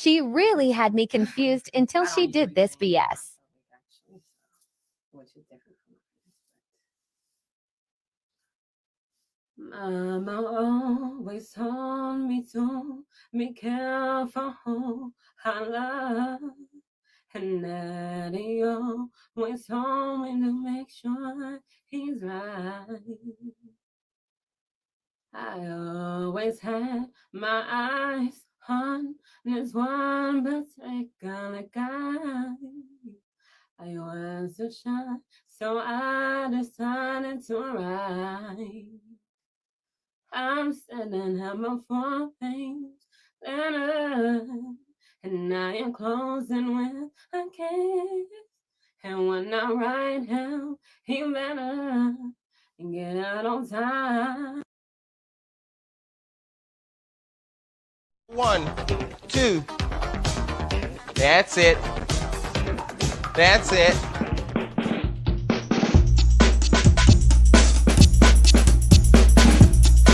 She really had me confused until she did this BS. Which is different from Mama always told me to be careful who I love, and Daddy always told me to make sure he's right. I always had my eyes on this one particular guy. I was too shy, so I decided to write. I'm standing at my four page letter, and I am closing with a kiss. And when I write him, he better get out on time. 1, 2. That's it. That's it.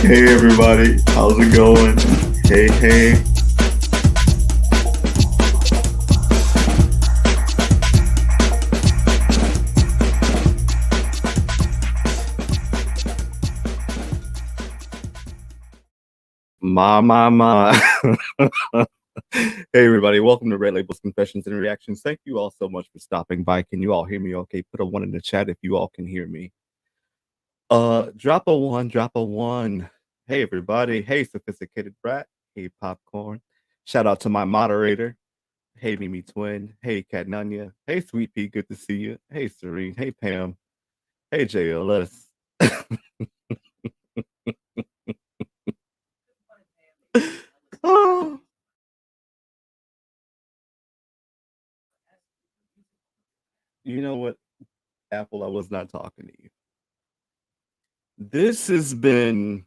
Hey everybody, how's it going? Hey. My. Hey everybody, welcome to Red Labels Confessions and Reactions. Thank you all so much for stopping by. Can you all hear me okay? Put a 1 in the chat if you all can hear me. Drop a 1. Hey everybody. Hey Sophisticated Brat. Hey Popcorn. Shout out to my moderator. Hey Mimi Twin. Hey Cat Nunya. Hey Sweet Pea, good to see you. Hey Serene. Hey Pam. Hey JLS. Oh. You know what, Apple, I was not talking to you. This has been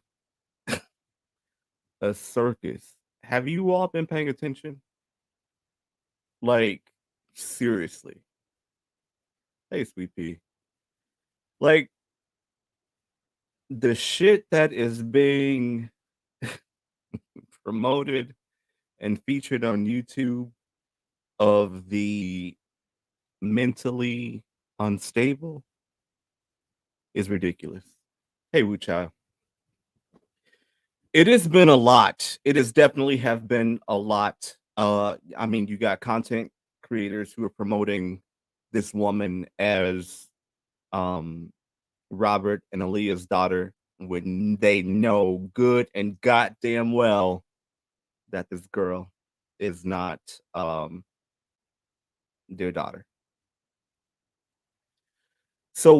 a circus. Have you all been paying attention? Like, seriously. Hey, Sweet Pea. Like, the shit that is being promoted and featured on YouTube of the mentally unstable is ridiculous. Hey, Wu Chow. It has been a lot. It has definitely have been a lot. I mean, you got content creators who are promoting this woman as Robert and Aaliyah's daughter when they know good and goddamn well that this girl is not their daughter. So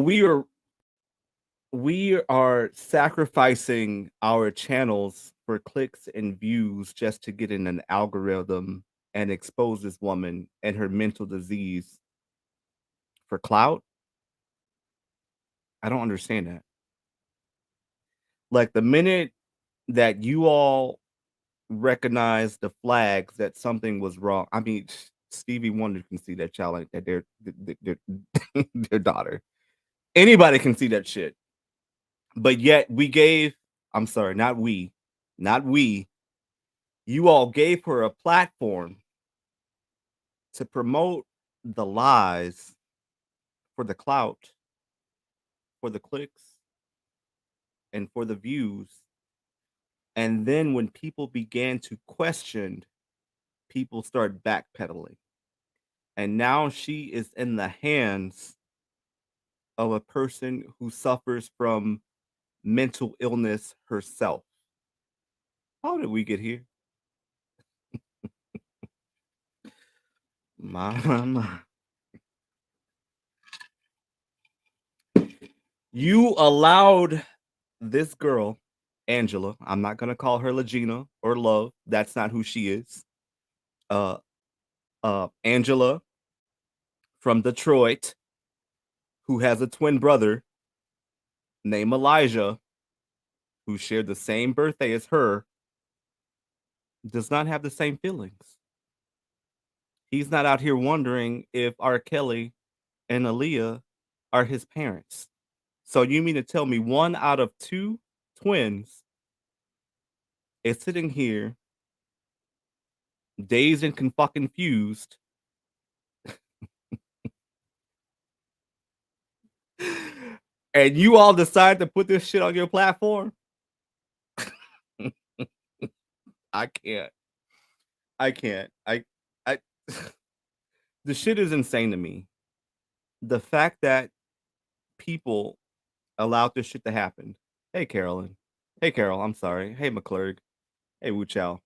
we are sacrificing our channels for clicks and views just to get in an algorithm and expose this woman and her mental disease for clout. I don't understand that. Like, the minute that you all recognize the flags that something was wrong, I mean, Stevie Wonder can see that child, like that their daughter. Anybody can see that shit. But yet I'm sorry, not we, you all gave her a platform to promote the lies for the clout, for the clicks, and for the views. And then when people began to question, people start backpedaling. And now she is in the hands of a person who suffers from mental illness herself. How did we get here? My. You allowed this girl, Angela, I'm not going to call her Legina or Love. That's not who she is. Angela from Detroit, who has a twin brother named Elijah, who shared the same birthday as her, does not have the same feelings. He's not out here wondering if R. Kelly and Aaliyah are his parents. So you mean to tell me 1 out of 2 twins is sitting here dazed and confused. And you all decide to put this shit on your platform? I can't. I can't. I the shit is insane to me. The fact that people allowed this shit to happen. Hey, Carolyn. Hey, Carol. I'm sorry. Hey, McClurg. Hey, Wu Chow.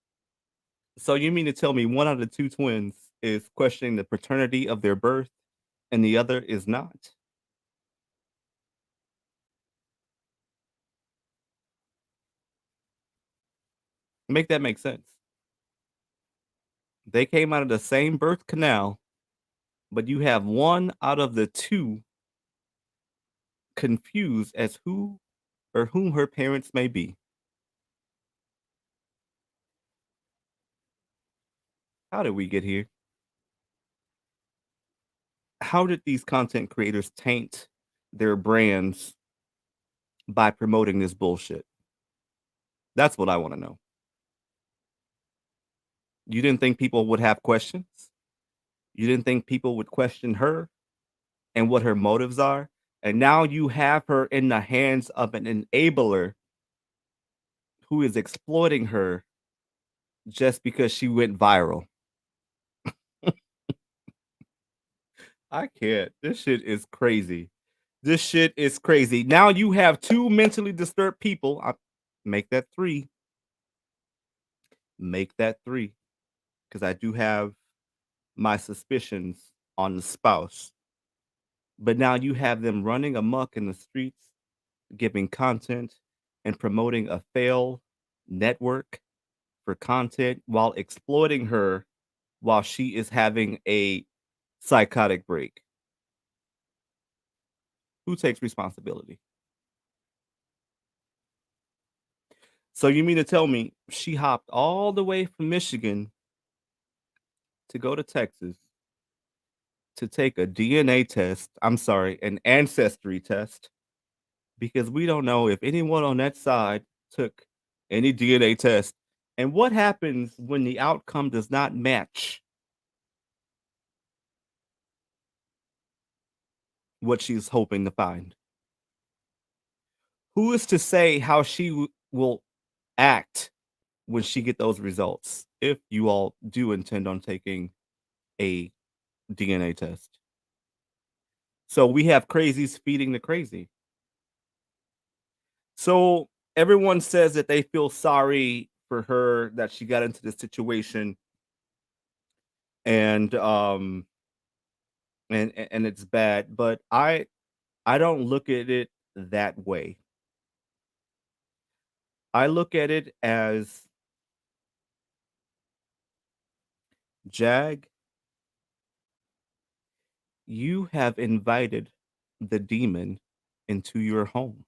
So you mean to tell me one out of the two twins is questioning the paternity of their birth and the other is not? Make that make sense. They came out of the same birth canal, but you have one out of the two confused as who or whom her parents may be. How did we get here? How did these content creators taint their brands by promoting this bullshit? That's what I want to know. You didn't think people would have questions? You didn't think people would question her and what her motives are? And now you have her in the hands of an enabler who is exploiting her just because she went viral. I can't. This shit is crazy. This shit is crazy. Now you have two mentally disturbed people. Make that three. Make that three. Because I do have my suspicions on the spouse. But now you have them running amok in the streets, giving content and promoting a failed network for content while exploiting her while she is having a psychotic break. Who takes responsibility? So you mean to tell me she hopped all the way from Michigan to go to Texas to take a DNA test? I'm sorry, an ancestry test, because we don't know if anyone on that side took any DNA test. And what happens when the outcome does not match what she's hoping to find? Who is to say how she will act when she get those results, if you all do intend on taking a DNA test? So we have crazies feeding the crazy. So everyone says that they feel sorry for her that she got into this situation, and and it's bad, but I don't look at it that way. I look at it as, Jag, you have invited the demon into your home.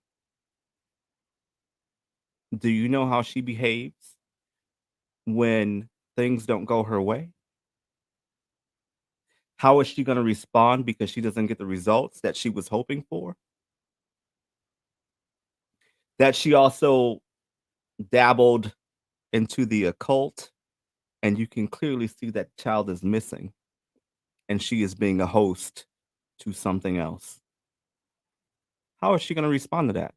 Do you know how she behaves when things don't go her way? How is she going to respond because she doesn't get the results that she was hoping for? That she also dabbled into the occult, and you can clearly see that child is missing, and she is being a host to something else. How is she going to respond to that?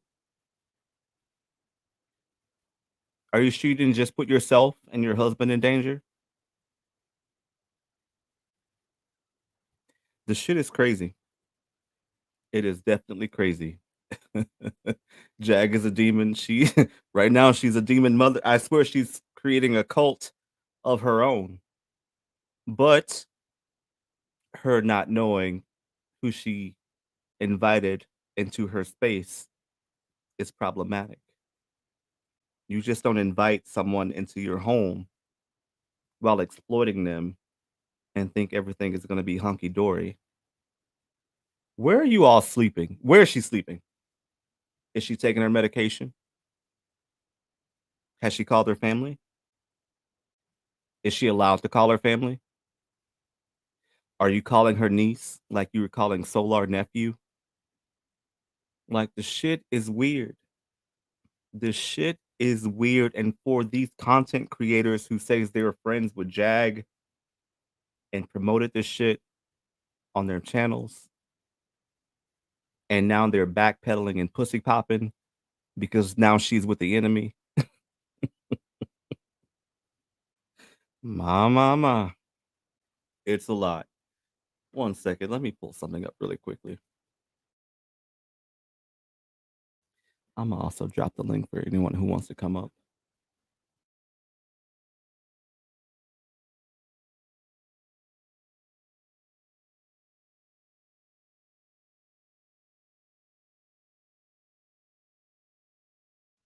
Are you sure you didn't just put yourself and your husband in danger? The shit is crazy. It is definitely crazy. Jag is a demon. She right now she's a demon mother. I swear she's creating a cult of her own. But her not knowing who she invited into her space is problematic. You just don't invite someone into your home while exploiting them and think everything is going to be hunky dory. Where are you all sleeping? Where is she sleeping? Is she taking her medication? Has she called her family? Is she allowed to call her family? Are you calling her niece like you were calling Solar nephew? Like, the shit is weird. This shit is weird. And for these content creators who says they were friends with Jag and promoted this shit on their channels, and now they're backpedaling and pussy popping because now she's with the enemy. Ma. It's a lot. 1 second. Let me pull something up really quickly. I'm gonna also drop the link for anyone who wants to come up.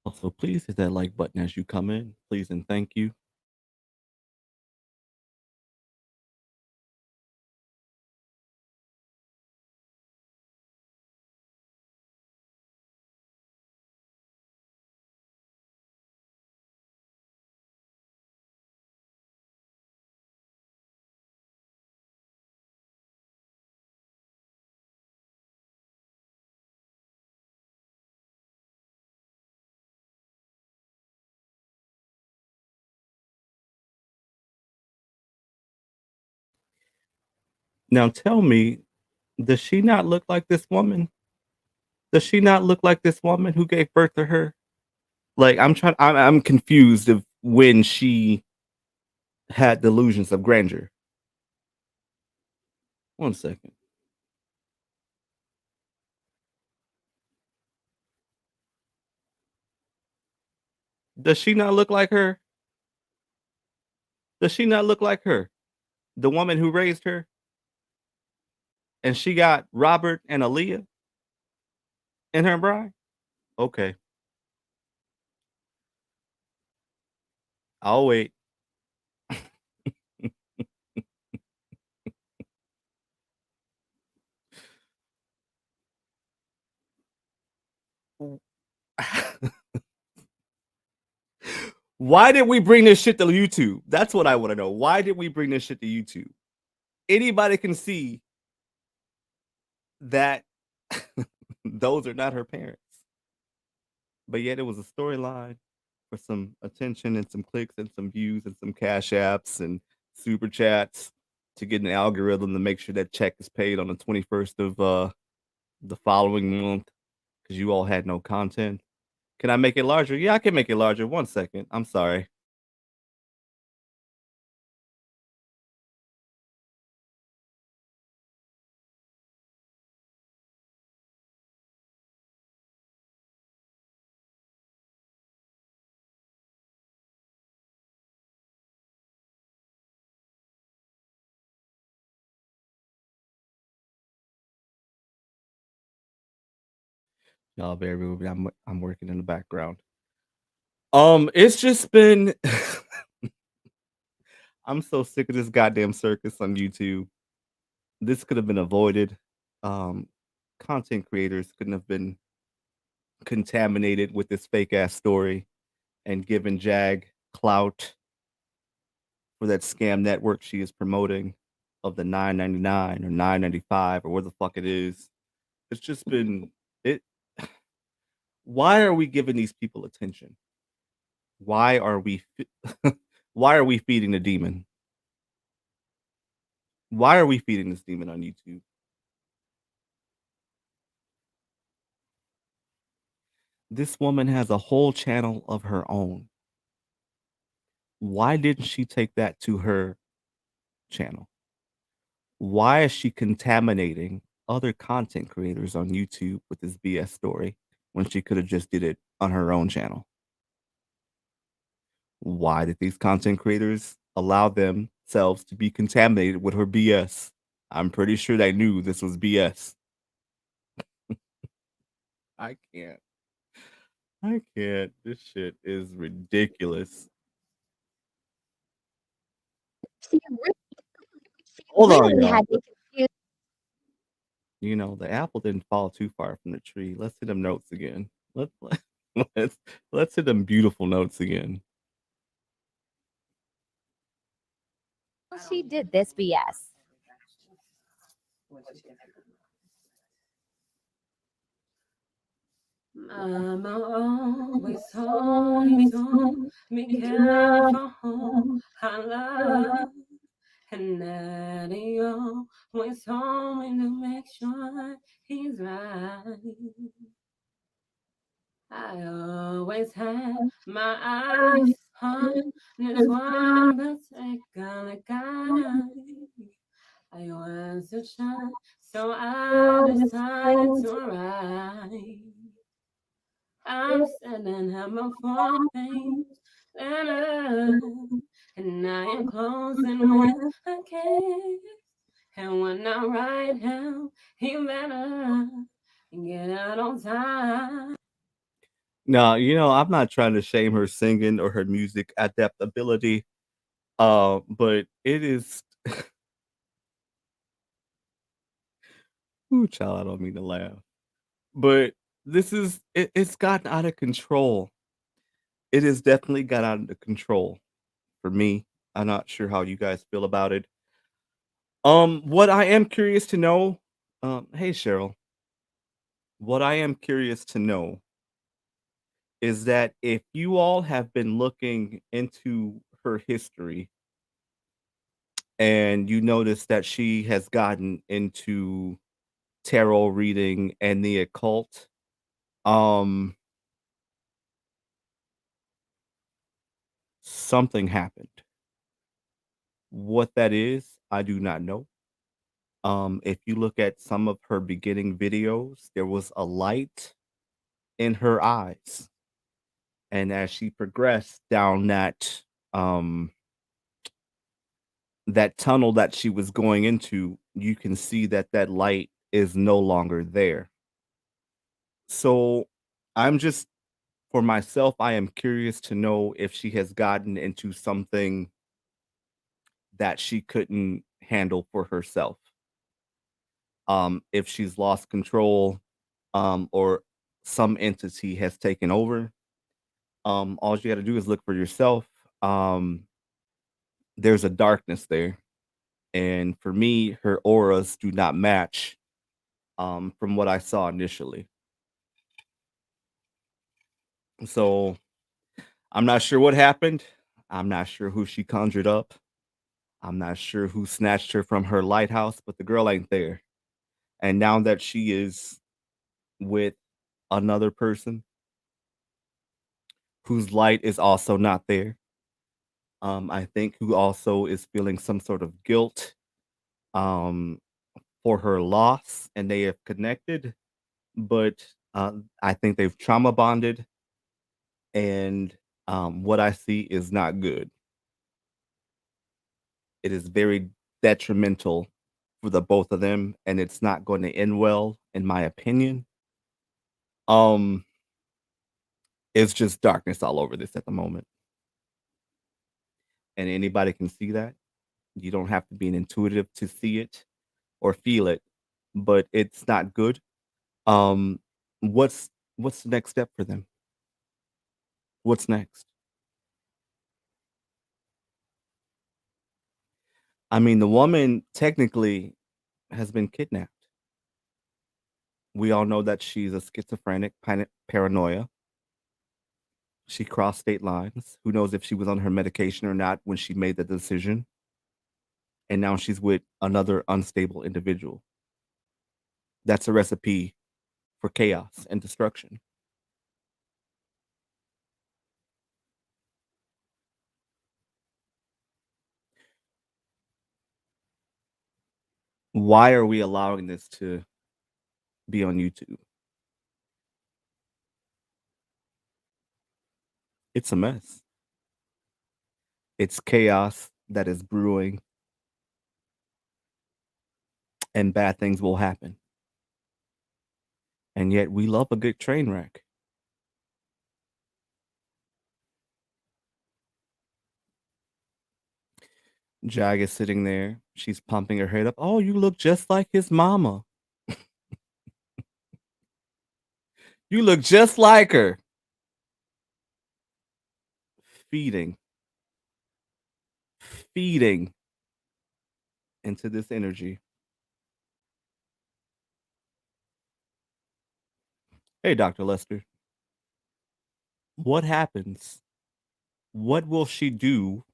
Also, please hit that like button as you come in. Please and thank you. Now tell me, does she not look like this woman? Does she not look like this woman who gave birth to her? Like I'm confused of when she had delusions of grandeur. 1 second. Does she not look like her? Does she not look like her? The woman who raised her? And she got Robert and Aaliyah in her bride? Okay. I'll wait. Why did we bring this shit to YouTube? That's what I want to know. Why did we bring this shit to YouTube? Anybody can see that those are not her parents. But yet it was a storyline for some attention and some clicks and some views and some cash apps and super chats to get an algorithm to make sure that check is paid on the 21st of the following month because you all had no content. Can I make it larger? Yeah, I can make it larger. 1 second. I'm sorry. Y'all bear with me. I'm working in the background. It's just been I'm so sick of this goddamn circus on YouTube. This could have been avoided. Content creators couldn't have been contaminated with this fake ass story and given Jag clout for that scam network she is promoting of the $9.99 or $9.95 or where the fuck it is. It's just been it. Why are we giving these people attention? Why are we why are we feeding the demon? Why are we feeding this demon on YouTube? This woman has a whole channel of her own. Why didn't she take that to her channel? Why is she contaminating other content creators on YouTube with this BS story when she could have just did it on her own channel? Why did these content creators allow themselves to be contaminated with her BS? I'm pretty sure they knew this was BS. I can't. I can't. This shit is ridiculous. Hold on, Really y'all. had me confused. You know, the apple didn't fall too far from the tree. Let's hit them notes again. Let's hit them beautiful notes again. She did this BS. Mama always told me to be careful how I love. And Daddy always told me to make sure he's right. I always had my eyes on this one particular guy. I was too shy, so I decided to write. I'm standing at my front page, and I am closing with a kiss. And when I write him, he better get out on time. Now, I'm not trying to shame her singing or her music adaptability, but it is. Ooh, child, I don't mean to laugh, but it's gotten out of control. It has definitely got out of control for me. I'm not sure how you guys feel about it. What I am curious to know, hey Cheryl, what I am curious to know is that if you all have been looking into her history and you notice that she has gotten into tarot reading and the occult, um, something happened. What that is, I do not know. If you look at some of her beginning videos, there was a light in her eyes. And as she progressed down um that tunnel that she was going into, you can see that that light is no longer there. So I'm just for myself, I am curious to know if she has gotten into something that she couldn't handle for herself. If she's lost control, or some entity has taken over. All you got to do is look for yourself. Um, there's a darkness there, and for me, her auras do not match. From what I saw initially, so I'm not sure what happened. I'm not sure who she conjured up. I'm not sure who snatched her from her lighthouse, but the girl ain't there. And now that she is with another person whose light is also not there, I think who also is feeling some sort of guilt, um, for her loss, and they have connected, but I think they've trauma bonded, and what I see is not good. It is very detrimental for the both of them, and it's not going to end well, in my opinion. Um, it's just darkness all over this at the moment, and anybody can see that. You don't have to be an intuitive to see it or feel it, but it's not good. Um, what's the next step for them? What's next? I mean, the woman technically has been kidnapped. We all know that she's a schizophrenic, paranoia. She crossed state lines. Who knows if she was on her medication or not when she made the decision? And now she's with another unstable individual. That's a recipe for chaos and destruction. Why are we allowing this to be on YouTube? It's a mess. It's chaos that is brewing, and bad things will happen. And yet we love a good train wreck. Jag is sitting there. She's pumping her head up. Oh, you look just like his mama. You look just like her. Feeding. Feeding into this energy. Hey, Dr. Lester. What happens? What will she do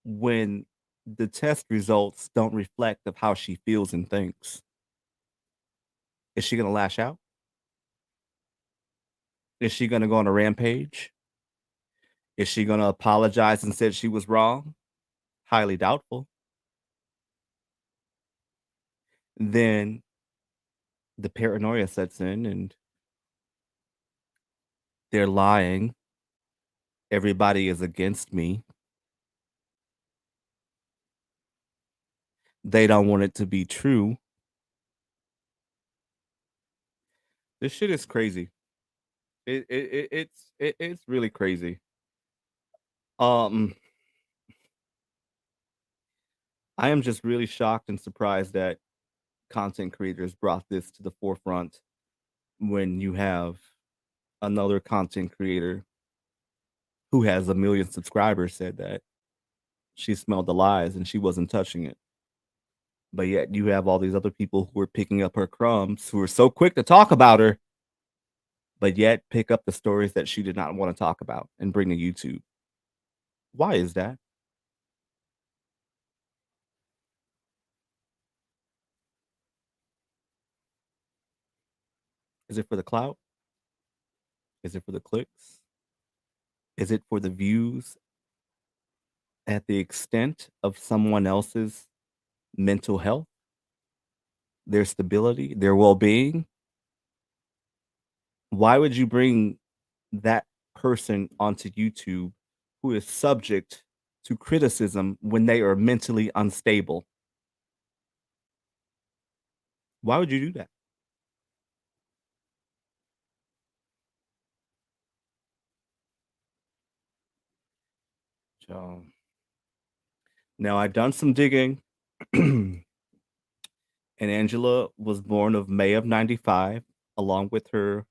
when the test results don't reflect of how she feels and thinks? Is she gonna lash out? Is she gonna go on a rampage? Is she gonna apologize and said she was wrong? Highly doubtful. Then the paranoia sets in and they're lying. Everybody is against me. They don't want it to be true. This shit is crazy. It's really crazy. Um, I am just really shocked and surprised that content creators brought this to the forefront when you have another content creator who has 1 million subscribers said that she smelled the lies and she wasn't touching it. But yet you have all these other people who are picking up her crumbs, who are so quick to talk about her, but yet pick up the stories that she did not want to talk about and bring to YouTube. Why is that? Is it for the clout? Is it for the clicks? Is it for the views at the extent of someone else's mental health, their stability, their well being? Why would you bring that person onto YouTube who is subject to criticism when they are mentally unstable? Why would you do that? So, now I've done some digging, and Angela was born of May of '95, along with her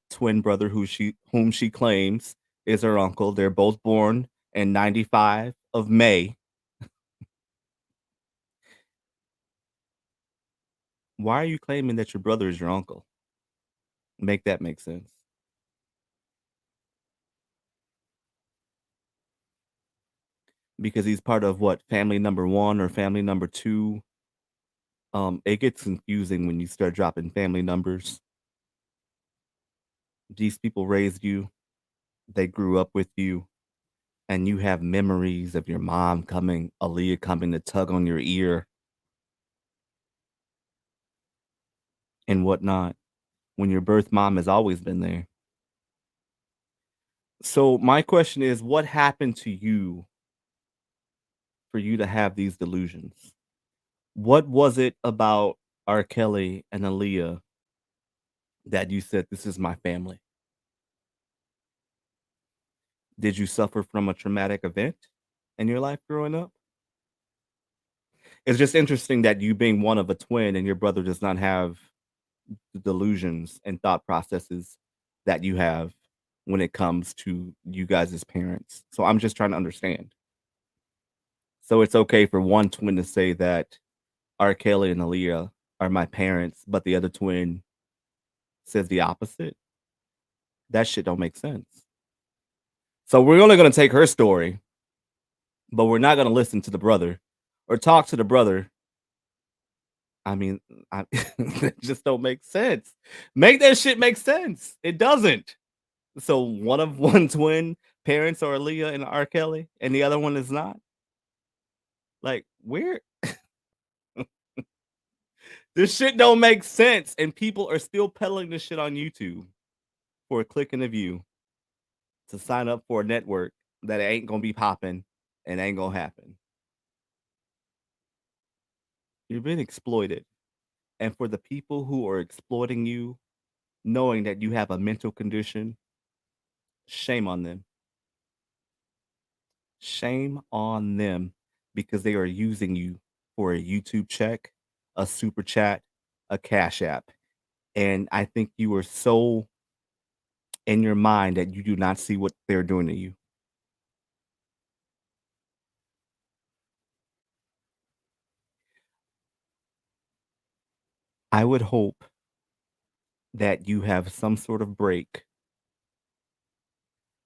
twin brother, whom she claims is her uncle. They're both born in '95 of May. Why are you claiming that your brother is your uncle? Make that make sense. Because he's part of what, family number 1 or family number 2? It gets confusing when you start dropping family numbers. These people raised you, they grew up with you, and you have memories of your mom coming, Aaliyah coming to tug on your ear and whatnot, when your birth mom has always been there. So my question is, what happened to you for you to have these delusions? What was it about R. Kelly and Aaliyah that you said, "This is my family"? Did you suffer from a traumatic event in your life growing up? It's just interesting that you being one of a twin and your brother does not have the delusions and thought processes that you have when it comes to you guys as parents. So I'm just trying to understand. So it's okay for one twin to say that R. Kelly and Aaliyah are my parents, but the other twin says the opposite? That shit don't make sense. So we're only gonna take her story, but we're not gonna listen to the brother or talk to the brother. I mean, that just don't make sense. Make that shit make sense. It doesn't. So one twin parents are Aaliyah and R. Kelly, and the other one is not. Like, where this shit don't make sense, and people are still peddling this shit on YouTube for a click and a view to sign up for a network that ain't gonna be popping and ain't gonna happen. You've been exploited. And for the people who are exploiting you, knowing that you have a mental condition, shame on them. Shame on them because they are using you for a YouTube check, a super chat, a cash app. And I think you are so in your mind that you do not see what they're doing to you. I would hope that you have some sort of break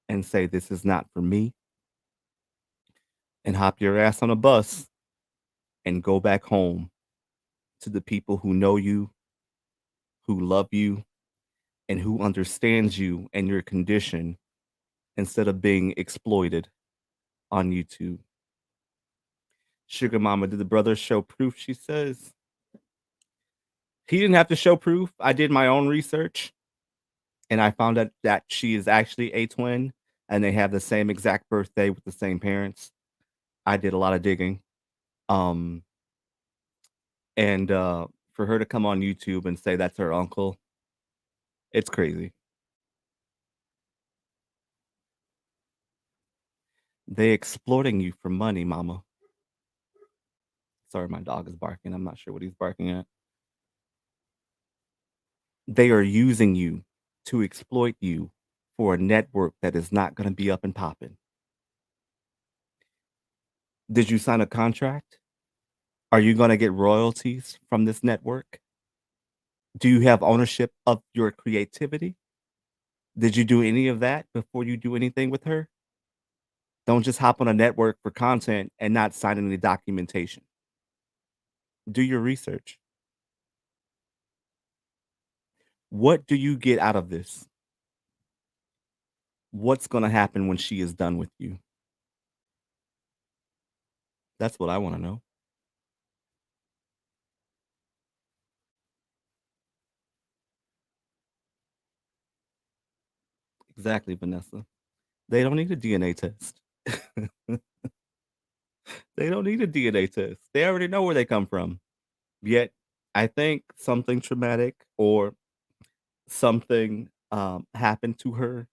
and say, this is not for me, and hop your ass on a bus and go back home to the people who know you, who love you, and who understands you and your condition instead of being exploited on YouTube. Sugar Mama, did the brother show proof? She says. He didn't have to show proof. I did my own research and I found out that she is actually a twin and they have the same exact birthday with the same parents. I did a lot of digging. Um, and for her to come on YouTube and say that's her uncle, it's crazy. They exploiting you for money, mama. Sorry, my dog is barking. I'm not sure what he's barking at. They are using you to exploit you for a network that is not going to be up and popping. Did you sign a contract? Are you going to get royalties from this network? Do you have ownership of your creativity? Did you do any of that before you do anything with her? Don't just hop on a network for content and not sign any documentation. Do your research. What do you get out of this? What's going to happen when she is done with you? That's what I want to know. Exactly, Vanessa. They don't need a DNA test. They don't need a DNA test. They already know where they come from. Yet, I think something traumatic or something happened to her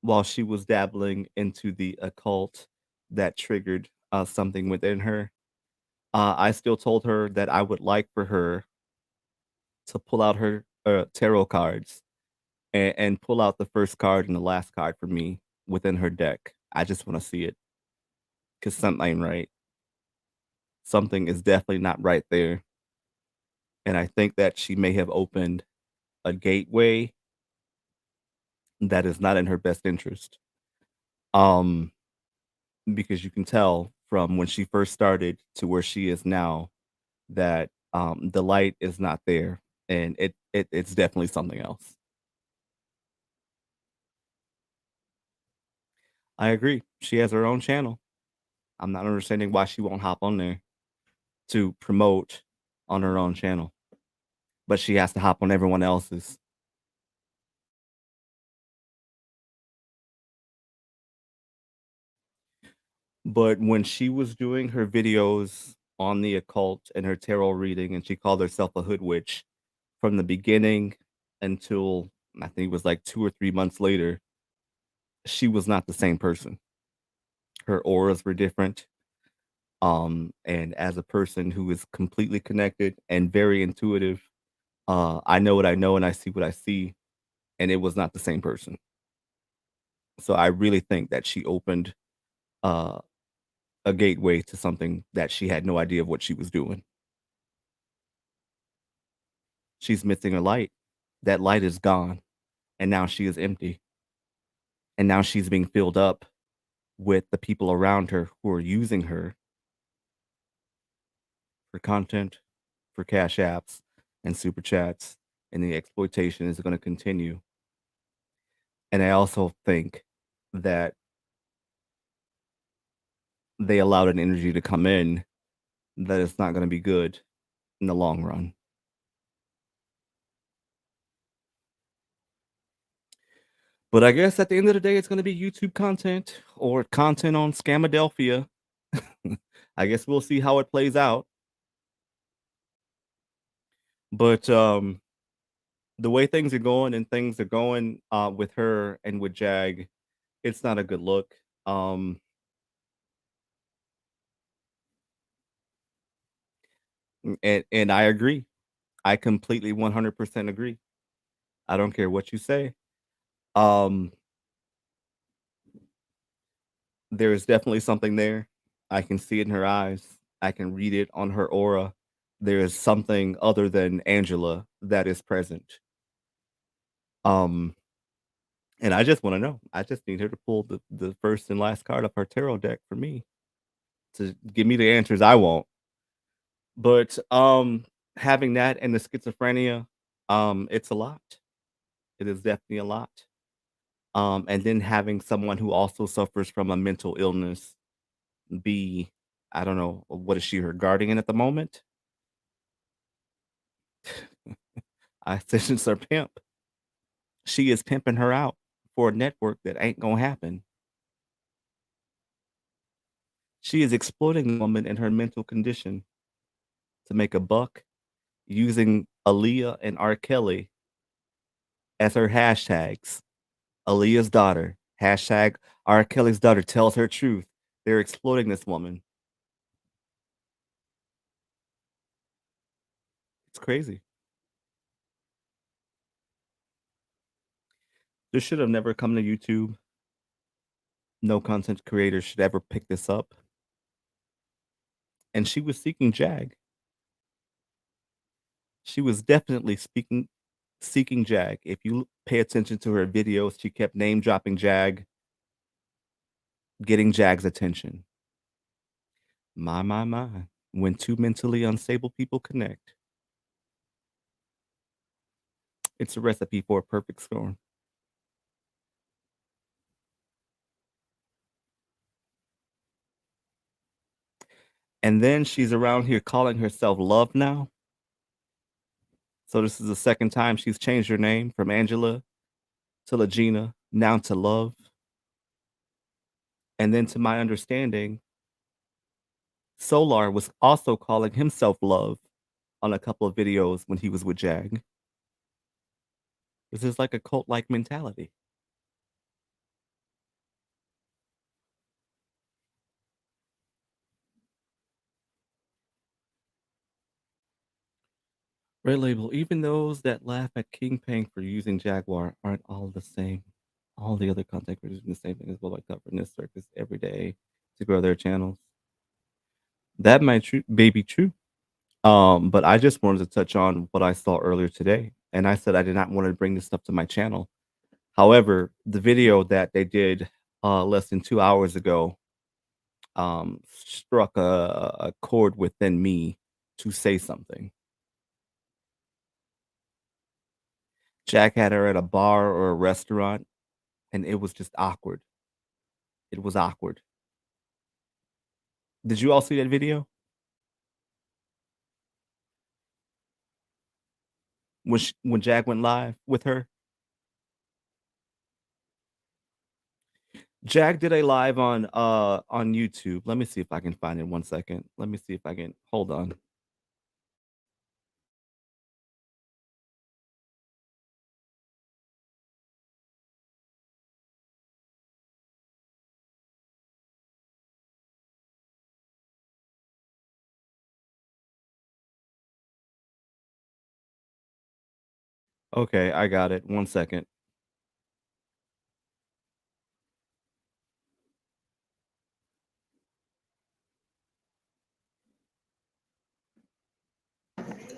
while she was dabbling into the occult that triggered something within her. I still told her that I would like for her to pull out her tarot cards and pull out the first card and the last card for me within her deck. I just want to see it because something ain't right. Something is definitely not right there. And I think that she may have opened a gateway that is not in her best interest. Because you can tell from when she first started to where she is now that the light is not there, and it's definitely something else. I agree. She has her own channel. I'm not understanding why she won't hop on there to promote on her own channel, but she has to hop on everyone else's. But when she was doing her videos on the occult and her tarot reading, and she called herself a hood witch from the beginning until I think it was like 2 or 3 months later, she was not the same person. Her auras were different. And as a person who is completely connected and very intuitive, I know what I know and I see what I see, and it was not the same person. So I really think that she opened uh, a gateway to something that she had no idea of what she was doing. She's missing a light. That light is gone, and now she is empty. And now she's being filled up with the people around her who are using her for content, for cash apps, and super chats. And the exploitation is going to continue. And I also think that they allowed an energy to come in that it's not going to be good in the long run. But I guess at the end of the day, it's going to be YouTube content or content on Scamadelphia. I guess we'll see how it plays out. But the way things are going with her and with Jag, it's not a good look. And I agree. I completely 100% agree. I don't care what you say. There is definitely something there. I can see it in her eyes. I can read it on her aura. There is something other than Angela that is present. And I just want to know. I just need her to pull the first and last card of her tarot deck for me to give me the answers I want. But having that and the schizophrenia, it's a lot. It is definitely a lot. And then having someone who also suffers from a mental illness be, I don't know, what is she, her guardian at the moment? I said it's her pimp. She is pimping her out for a network that ain't gonna happen. She is exploiting the woman in her mental condition to make a buck using Aaliyah and R. Kelly as her hashtags. Aaliyah's daughter, hashtag R. Kelly's daughter tells her truth. They're exploiting this woman. It's crazy. This should have never come to YouTube. No content creator should ever pick this up. And she was seeking Jag. She was definitely seeking Jag. If you pay attention to her videos, she kept name dropping Jag, getting Jag's attention. My. When two mentally unstable people connect, it's a recipe for a perfect storm. And then she's around here calling herself Love now. So this is the second time she's changed her name from Angela to Legina, now to Love. And then to my understanding, Solar was also calling himself Love on a couple of videos when he was with Jag. This is like a cult-like mentality. Red Label, even those that laugh at King Pang for using Jaguar aren't all the same. All the other content creators do the same thing as well, like covering this circus every day to grow their channels. That might be true. But I just wanted to touch on what I saw earlier today. And I said I did not want to bring this stuff to my channel. However, the video that they did less than 2 hours ago struck a chord within me to say something. Jack had her at a bar or a restaurant, and it was just awkward. It was awkward. Did you all see that video? When Jack went live with her? Jack did a live on YouTube. Let me see if I can find it 1 second. Let me see if I can hold on. Okay, I got it. 1 second.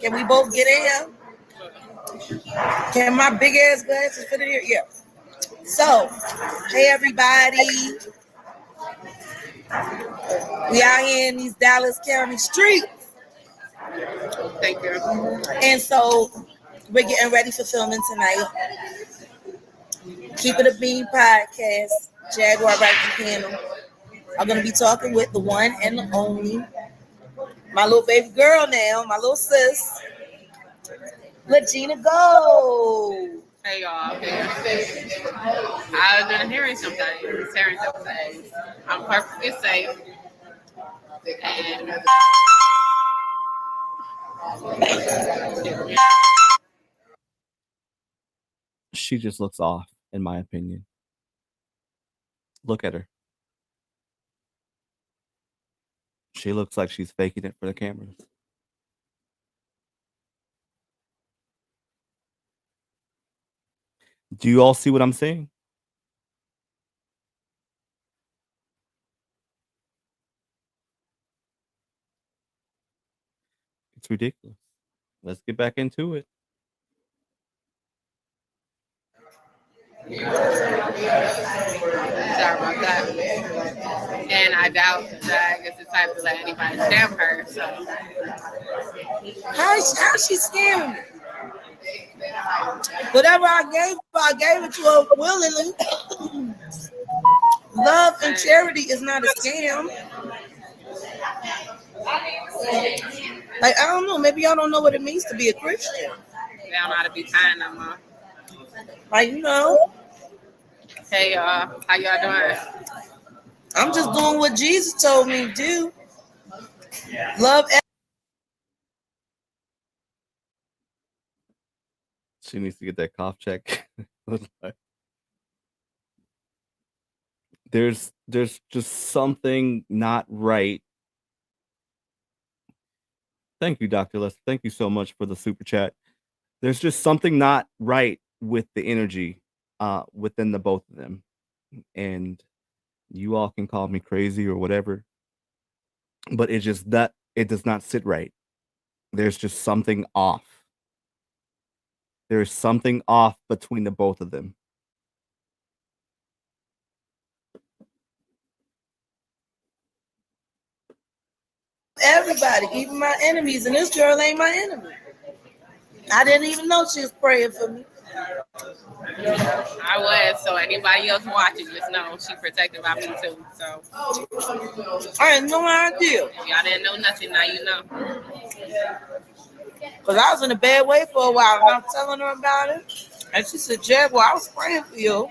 Can we both get in here? Can my big ass glasses fit in here? Yeah. So, hey everybody. We out here in these Dallas County streets. Thank you. And so we're getting ready for filming tonight. Keep It a Bean podcast, Jaguar Writing Panel. I'm gonna be talking with the one and the only, my little baby girl now, my little sis, Legina Go. Hey y'all, I've been hearing some things. I'm perfectly safe. And She just looks off, in my opinion. Look at her. She looks like she's faking it for the cameras. Do you all see what I'm saying? It's ridiculous. Let's get back into it. Sorry about that. And I doubt Jag is the type to let anybody scam her. So How she scamming me? Whatever I gave it to her willingly. Love and charity is not a scam. Like, I don't know. Maybe y'all don't know what it means to be a Christian. they don't know how to be kind no more. Like, you know, Hey y'all, how y'all doing? I'm just doing what Jesus told me to do. Love. She needs to get that cough check. There's just something not right. Thank you, Dr. Lester. Thank you so much for the super chat. There's just something not right with the energy within the both of them. And you all can call me crazy or whatever, but it does not sit right. There's just something off. There's something off between the both of them. Everybody, even my enemies, and this girl ain't my enemy. I didn't even know she was praying for me. I was, so anybody else watching, just know she protected by me too. So I had no idea. if y'all didn't know nothing, now you know. Because I was in a bad way for a while, and I was telling her about it. And she said, Jaguar, I was praying for you.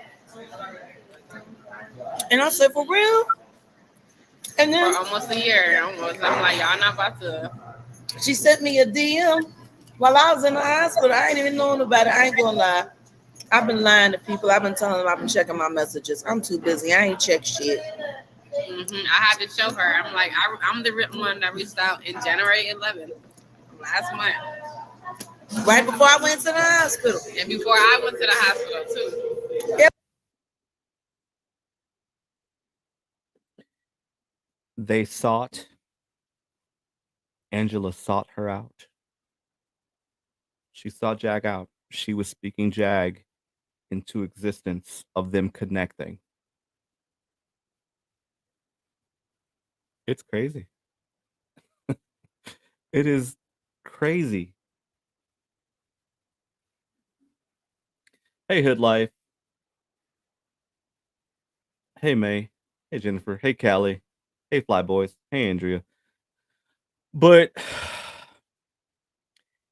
And I said, for real? And then For almost a year, I'm like, y'all not about to. she sent me a DM while I was in the hospital. I ain't even known about it. I ain't gonna lie. I've been lying to people. I've been telling them I've been checking my messages. I'm too busy. I ain't checked shit. I had to show her. I'm like, I'm the one that reached out in January 11th, last month. Right before I went to the hospital. And before I went to the hospital too. Yep. Angela sought her out. She sought Jag out. She was speaking Jag into existence of them connecting. It's crazy. It is crazy. Hey, Hood Life. Hey, May. Hey, Jennifer. Hey, Callie. Hey, Fly Boys. Hey, Andrea. But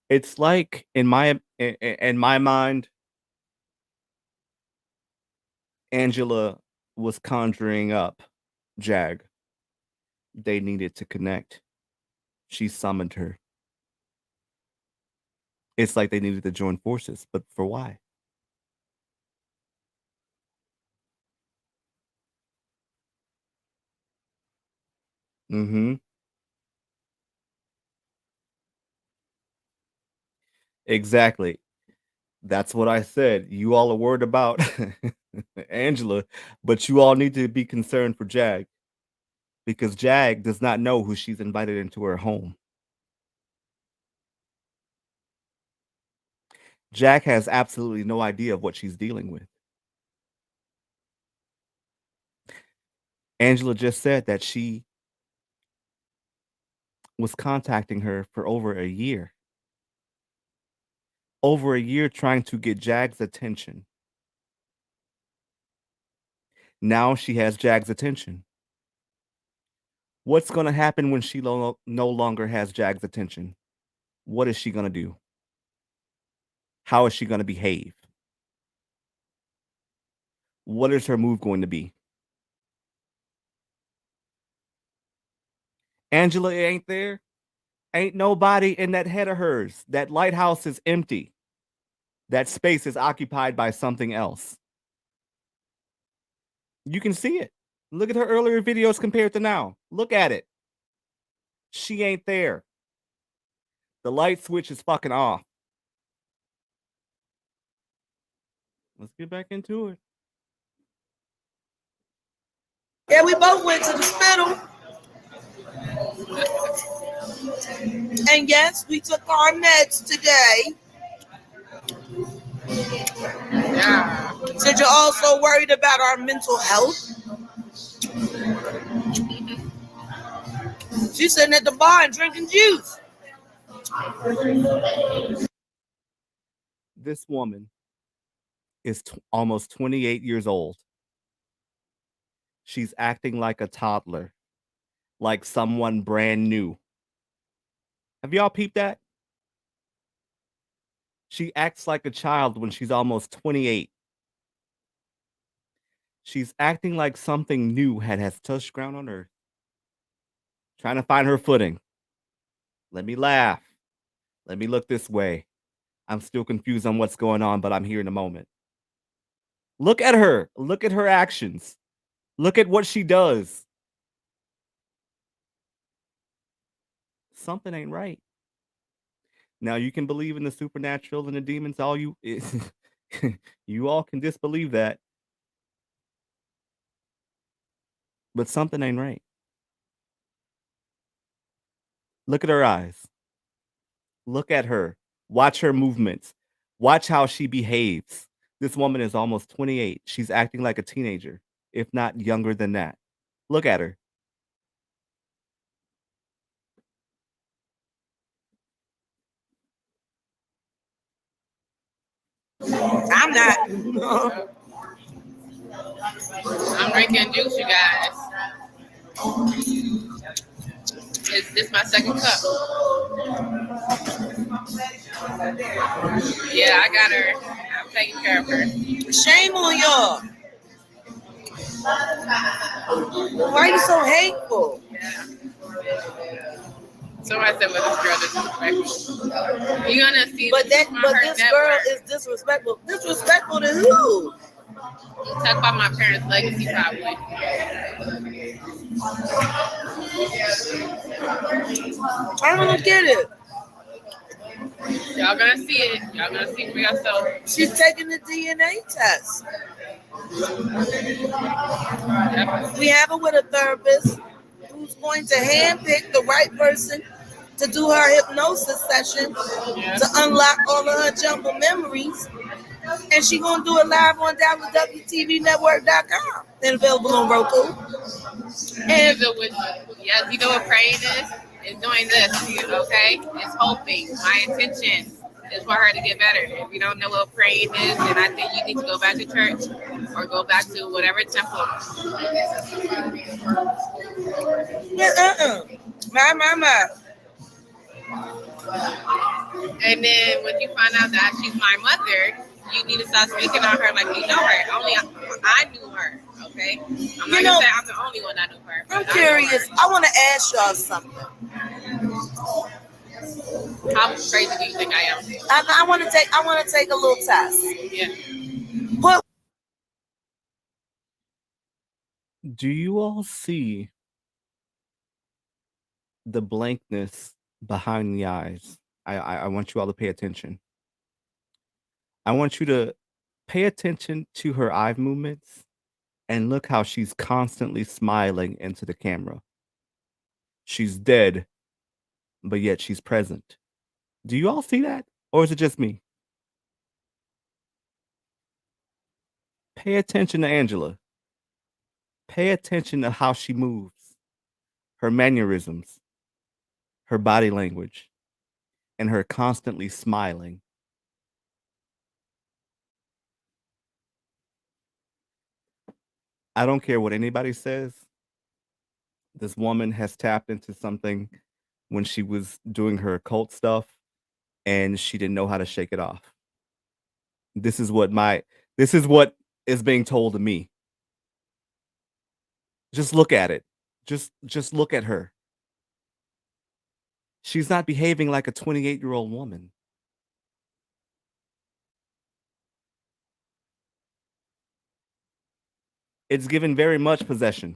it's like in my mind, Angela was conjuring up Jag. They needed to connect. She summoned her. It's like they needed to join forces, but for why? Exactly. That's what I said. You all are worried about Angela, but you all need to be concerned for Jag, because Jag does not know who she's invited into her home. Jag has absolutely no idea of what she's dealing with. Angela just said that she was contacting her for over a year. Over a year trying to get Jag's attention. Now she has Jag's attention. What's going to happen when she no longer has Jag's attention? What is she going to do? How is she going to behave? What is her move going to be? Angela ain't there. Ain't nobody in that head of hers. That lighthouse is empty. That space is occupied by something else. You can see it. Look at her earlier videos compared to now. Look at it. She ain't there. The light switch is fucking off. Let's get back into it. Yeah, we both went to the hospital. And yes, we took our meds today. Yeah. Since you're also worried about our mental health. She's sitting at the bar and drinking juice. This woman is almost 28 years old. She's acting like a toddler, like someone brand new. Have y'all peeped that? She acts like a child when she's almost 28. She's acting like something new has touched ground on earth. Trying to find her footing. Let me laugh. Let me look this way. I'm still confused on what's going on, but I'm here in a moment. Look at her. Look at her actions. Look at what she does. Something ain't right. Now you can believe in the supernatural and the demons, all you you all can disbelieve that. But something ain't right. Look at her eyes. Look at her. Watch her movements. Watch how she behaves. This woman is almost 28. She's acting like a teenager, if not younger than that. Look at her. I'm not. I'm drinking juice, you guys. It's my second cup. Yeah, I got her. I'm taking care of her. Shame on y'all. Why are you so hateful? Yeah. Somebody said, "Well, this girl disrespectful." You're gonna see. But this girl is disrespectful. Disrespectful to who? Talk about my parents' legacy, probably. I don't get it. Y'all gonna see it. Y'all gonna see for yourself. She's taking the DNA test. We have her with a therapist who's going to handpick the right person to do her hypnosis session to unlock all of her jumbled memories. And she's going to do it live on www.tvnetwork.com and available on Roku. And yes, you know what praying is? It's doing this, okay? It's hoping. My intention is for her to get better. If you don't know what praying is, then I think you need to go back to church or go back to whatever temple. My. And then when you find out that she's my mother, you need to start speaking on her like you know her. Only I knew her, okay? I'm not gonna say I'm the only one that knew her. I'm curious. I want to ask y'all something. How crazy do you think I am? I want to take a little test. Yeah. What? Do you all see the blankness behind the eyes? I want you all to pay attention. I want you to pay attention to her eye movements and look how she's constantly smiling into the camera. She's dead, but yet she's present. Do you all see that? Or is it just me? Pay attention to Angela. Pay attention to how she moves, her mannerisms, her body language, and her constantly smiling. I don't care what anybody says. This woman has tapped into something when she was doing her occult stuff, and she didn't know how to shake it off. This is what is being told to me. Just look at it. Just look at her. She's not behaving like a 28-year-old woman. It's given very much possession.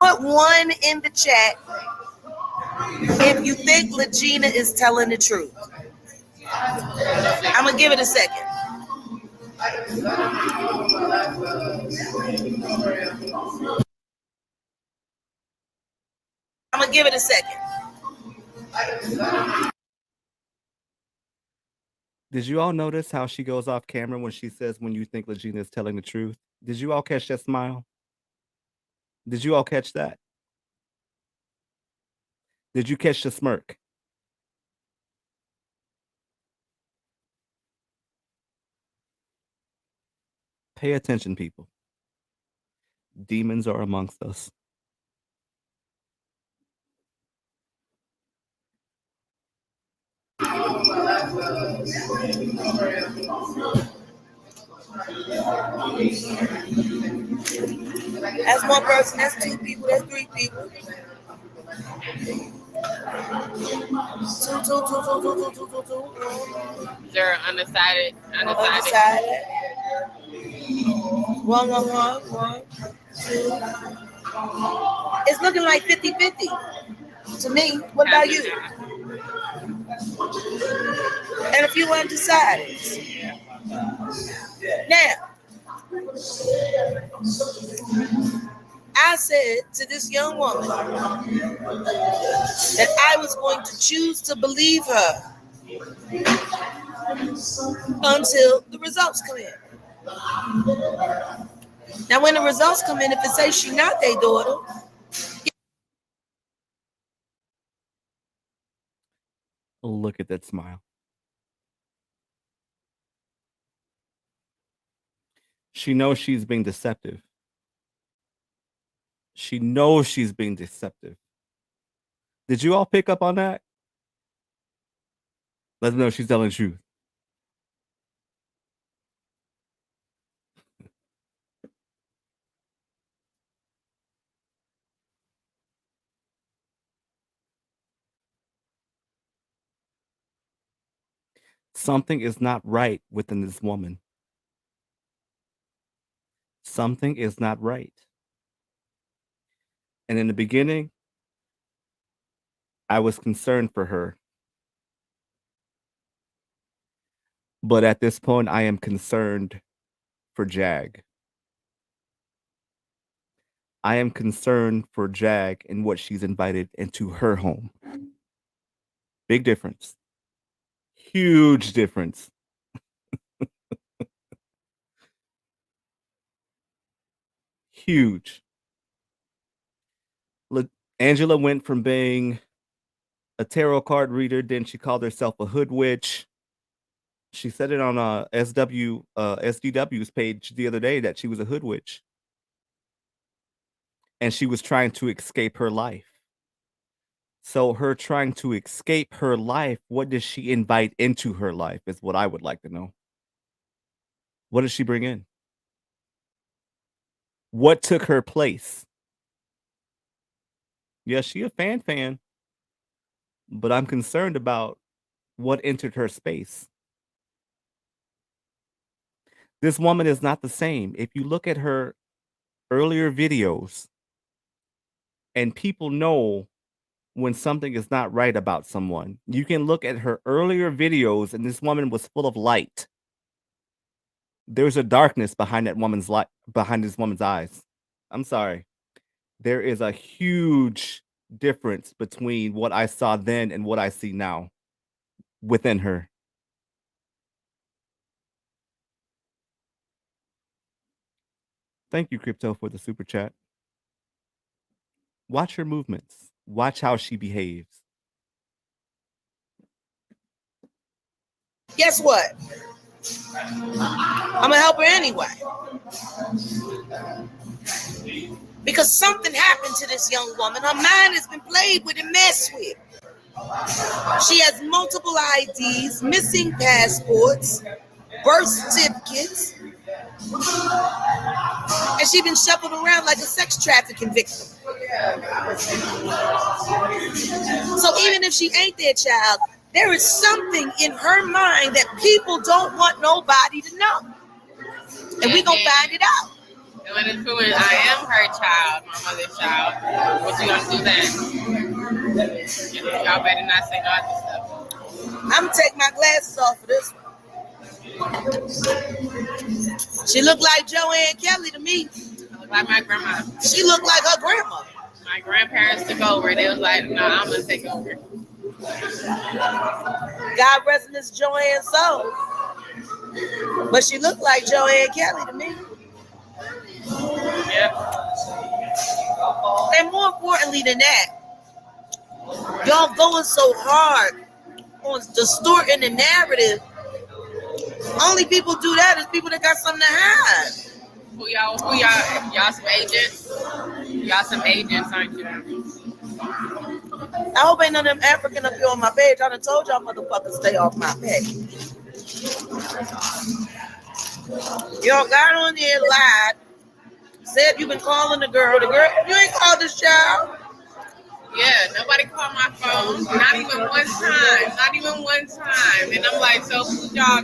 Put one in the chat if you think Legina is telling the truth. I'm going to give it a second. I'm going to give it a second. Did you all notice how she goes off camera when she says, when you think Legina is telling the truth? Did you all catch that smile? Did you all catch that? Did you catch the smirk? Pay attention, people. Demons are amongst us. That's one person, that's two people, that's three people. Two. Is there an undecided? Undecided. One, two. It's looking like 50-50 to me. What about you? And a few undecided. Now, I said to this young woman that I was going to choose to believe her until the results come in. Now, when the results come in, if it says she's not their daughter, look at that smile. She knows she's being deceptive. She knows she's being deceptive. Did you all pick up on that? Let them know she's telling the truth. Something is not right within this woman. Something is not right. And in the beginning, I was concerned for her. But at this point, I am concerned for Jag. I am concerned for Jag and what she's invited into her home. Big difference. Huge difference. Huge. Look, Angela went from being a tarot card reader, then she called herself a hood witch. She said it on SDW's page the other day that she was a hood witch. And she was trying to escape her life. So her trying to escape her life, what does she invite into her life is what I would like to know. What does she bring in? What took her place? Yeah, she a fan, but I'm concerned about what entered her space. This woman is not the same. If you look at her earlier videos, and people know when something is not right about someone. You can look at her earlier videos, and this woman was full of light. There's a darkness behind that woman's light, behind this woman's eyes. I'm sorry. There is a huge difference between what I saw then and what I see now within her. Thank you, Crypto, for the super chat. Watch her movements. Watch how she behaves. guess what? I'm gonna help her anyway. Because something happened to this young woman. Her mind has been played with and messed with. She has multiple IDs, missing passports, birth certificates, and she's been shuffled around like a sex trafficking victim. So even if she ain't their child, there is something in her mind that people don't want nobody to know. And we're going to find it out. And when it's proven I am her child, my mother's child, what you gonna do then? Y'all better not say no other stuff. I'm gonna take my glasses off for this one. She looked like Joanne Kelly to me. She look like my grandma. She looked like her grandma. My grandparents took over. They was like, no, I'm gonna take over. God rest Miss Joanne soul. But she looked like Joanne Kelly to me. Yep. And more importantly than that, y'all going so hard on distorting the narrative. Only people do that is people that got something to hide. Who y'all? Y'all some agents? Y'all some agents, aren't you? I hope ain't none of them African up here on my page. I done told y'all motherfuckers stay off my page. Y'all got on there, lied, said you been calling the girl. You ain't called this child. Yeah, nobody called my phone. Not even one time. Not even one time. And I'm like, so who y'all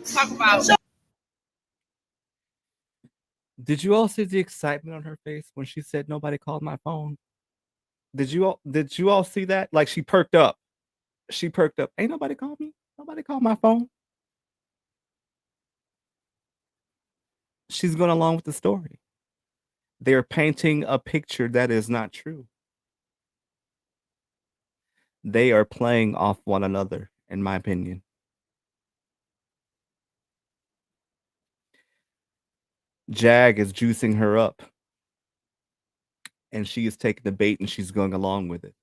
talk about? Did you all see the excitement on her face when she said nobody called my phone? Did you all see that? Like she perked up. She perked up. Ain't nobody called me. Nobody called my phone. She's going along with the story. They're painting a picture that is not true. They are playing off one another, in my opinion. Jag is juicing her up. And she is taking the bait and she's going along with it.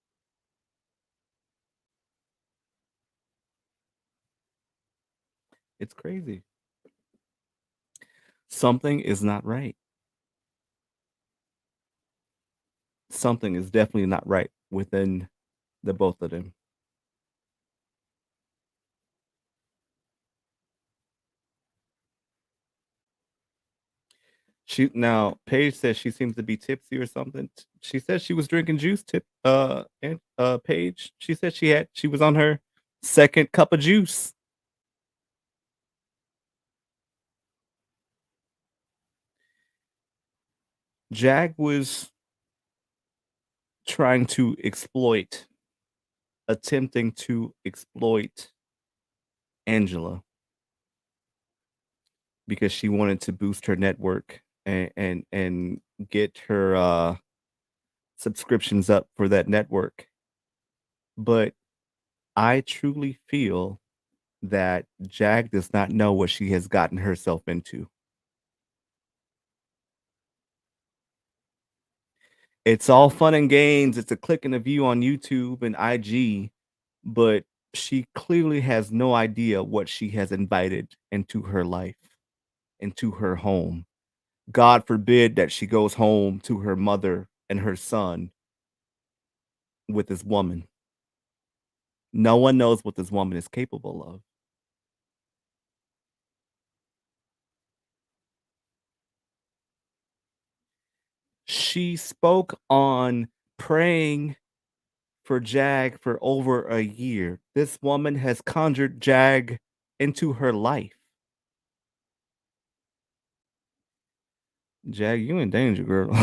It's crazy. Something is not right. Something is definitely not right within the both of them. Paige says she seems to be tipsy or something. She said she was drinking juice. Paige. She said she was on her second cup of juice. Jag was trying to attempting to exploit Angela because she wanted to boost her network and get her subscriptions up for that network. But I truly feel that Jag does not know what she has gotten herself into. It's all fun and games. It's a click and a view on YouTube and IG, but she clearly has no idea what she has invited into her life, into her home. God forbid that she goes home to her mother and her son with this woman. No one knows what this woman is capable of. She spoke on praying for Jag for over a year. This woman has conjured Jag into her life. Jag, you in danger, girl.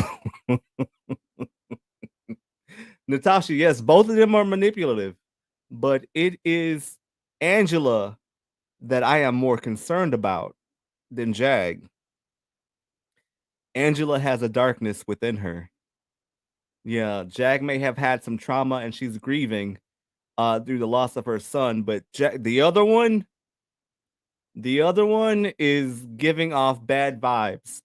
Natasha, yes, both of them are manipulative, but it is Angela that I am more concerned about than Jag. Angela has a darkness within her. Yeah, Jag may have had some trauma and she's grieving through the loss of her son, but the other one is giving off bad vibes.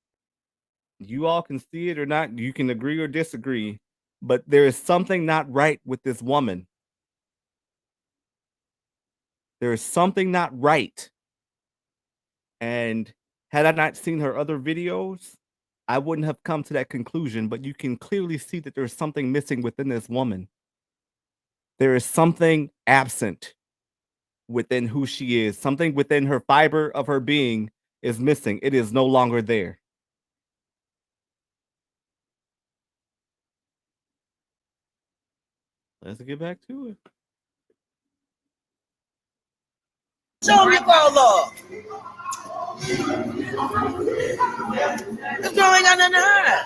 You all can see it or not, you can agree or disagree, but there is something not right with this woman. There is something not right. And had I not seen her other videos, I wouldn't have come to that conclusion, but you can clearly see that there's something missing within this woman. There is something absent within who she is. Something within her fiber of her being is missing. It is no longer there. Let's get back to it. Show me call off. This girl ain't got nothing to hide.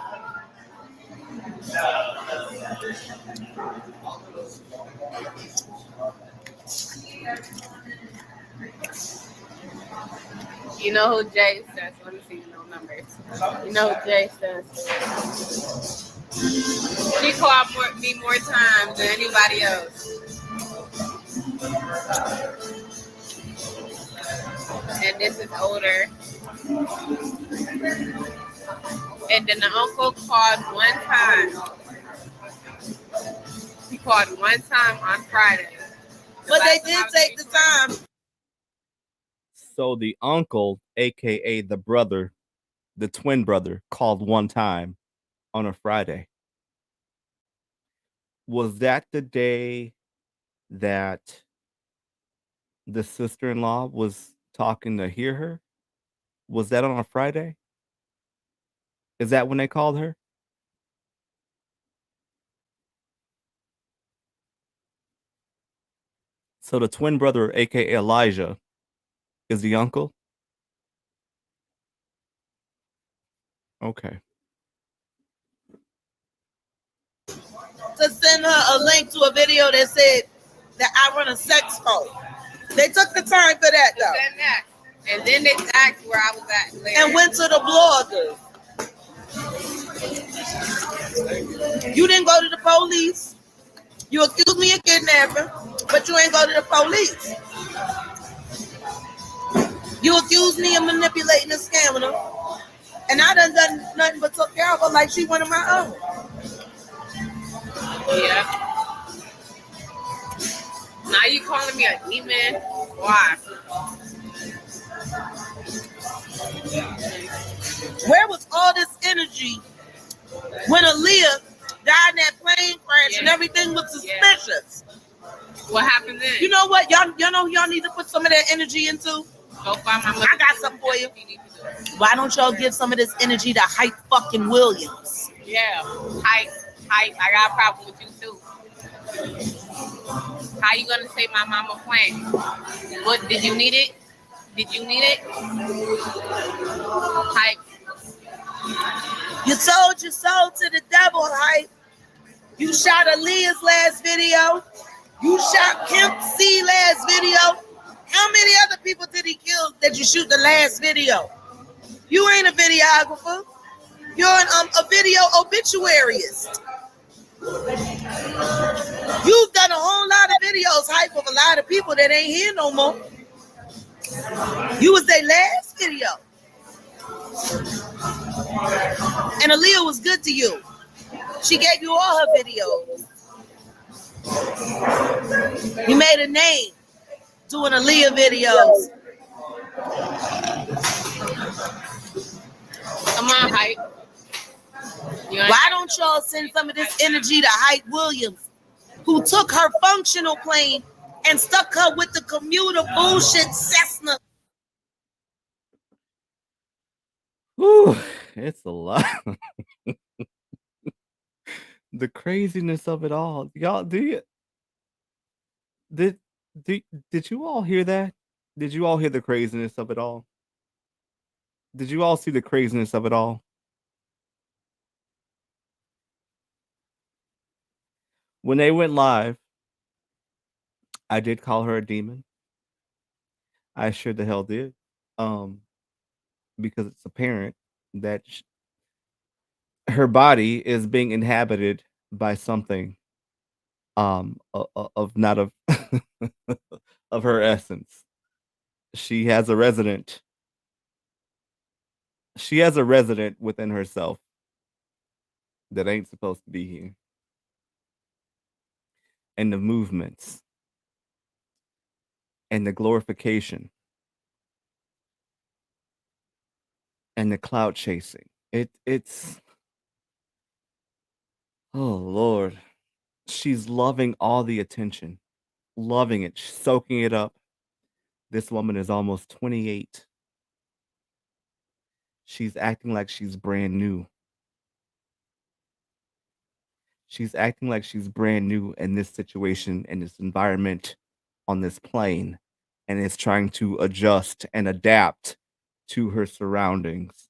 You know who Jay says? Let me see no numbers. You know who Jay says? She called me more times than anybody else. And this is older. And then the uncle called one time. He called one time on Friday. But they did take the time. So the uncle, aka the brother, the twin brother, called one time on a Friday. Was that the day that the sister-in-law was talking to hear her? Was that on a Friday? Is that when they called her? So the twin brother, aka Elijah, is the uncle? Okay. To send her a link to a video that said that I run a sex cult. They took the time for that though. And then they asked where I was at later. And went to the bloggers. You didn't go to the police. You accused me of kidnapping, but you ain't go to the police. You accused me of manipulating and scamming her. And I done nothing but took care of her like she one of my own. Yeah. Now you calling me a demon? Why? Where was all this energy when Aaliyah died in that plane crash and everything was suspicious? What happened then? You know what? Y'all need to put some of that energy into. Go find my mother. I got something for you. Why don't y'all give some of this energy to Hype fucking Williams? Yeah, Hype. I got a problem with you too. How you gonna say my mama playing? What did you need it? Did you need it? Hype. You sold your soul to the devil, Hype. You shot Aaliyah's last video. You shot Kemp C last video. How many other people did he kill that you shoot the last video? You ain't a videographer. You're a video obituaryist. You've done a whole lot of videos, Hype, of a lot of people that ain't here no more. You was their last video. And Aaliyah was good to you. She gave you all her videos. You made a name doing Aaliyah videos. Come on, Hype. Why don't y'all send some of this energy to Hype Williams, who took her functional plane and stuck her with the commuter bullshit Cessna? Whew, it's a lot. The craziness of it all. Y'all, did you all hear that? Did you all hear the craziness of it all? Did you all see the craziness of it all? When they went live, I did call her a demon. I sure the hell did. Because it's apparent that her body is being inhabited by something of not of of her essence. She has a resident within herself that ain't supposed to be here. And the movements and the glorification and the clout chasing. It's oh Lord. She's loving all the attention, loving it, soaking it up. This woman is almost 28. She's acting like she's brand new. She's acting like she's brand new in this situation, in this environment, on this plane, and is trying to adjust and adapt to her surroundings.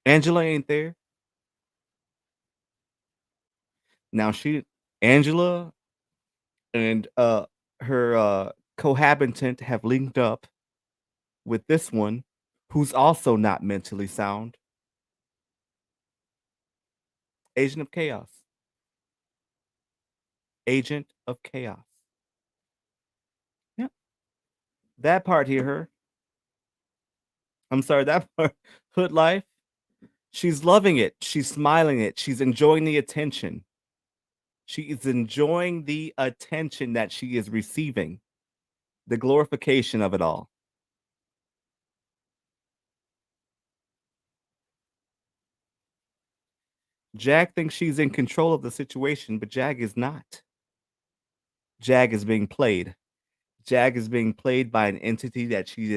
Angela ain't there. Now Angela and her cohabitant have linked up with this one who's also not mentally sound. Agent of Chaos. agent of chaos. Yep. That part here, her. I'm sorry, that part, Hood Life. She's loving it. She's smiling it. She's enjoying the attention. She is enjoying the attention that she is receiving, the glorification of it all. Jag thinks she's in control of the situation, but Jag is not. Jag is being played. Jag is being played by an entity that she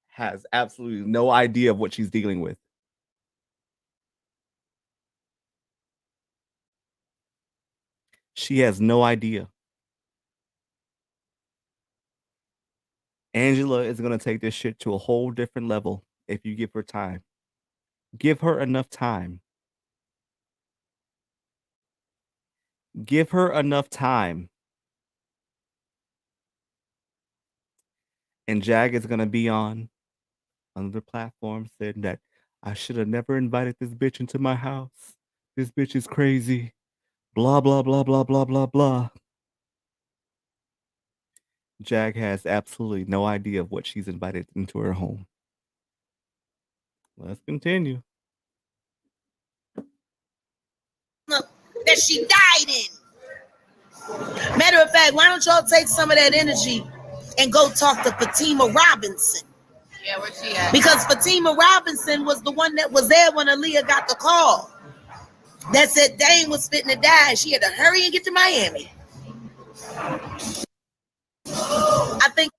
has absolutely no idea of what she's dealing with. She has no idea. Angela is going to take this shit to a whole different level if you give her time. Give her enough time. Give her enough time. And Jag is going to be on the platform saying that I should have never invited this bitch into my house. This bitch is crazy. Blah, blah, blah, blah, blah, blah, blah. Jag has absolutely no idea of what she's invited into her home. Let's continue. That she died in. Matter of fact, why don't y'all take some of that energy and go talk to Fatima Robinson? Yeah, where she at? Because Fatima Robinson was the one that was there when Aaliyah got the call that said Dane was fitting to die. She had to hurry and get to Miami. I think.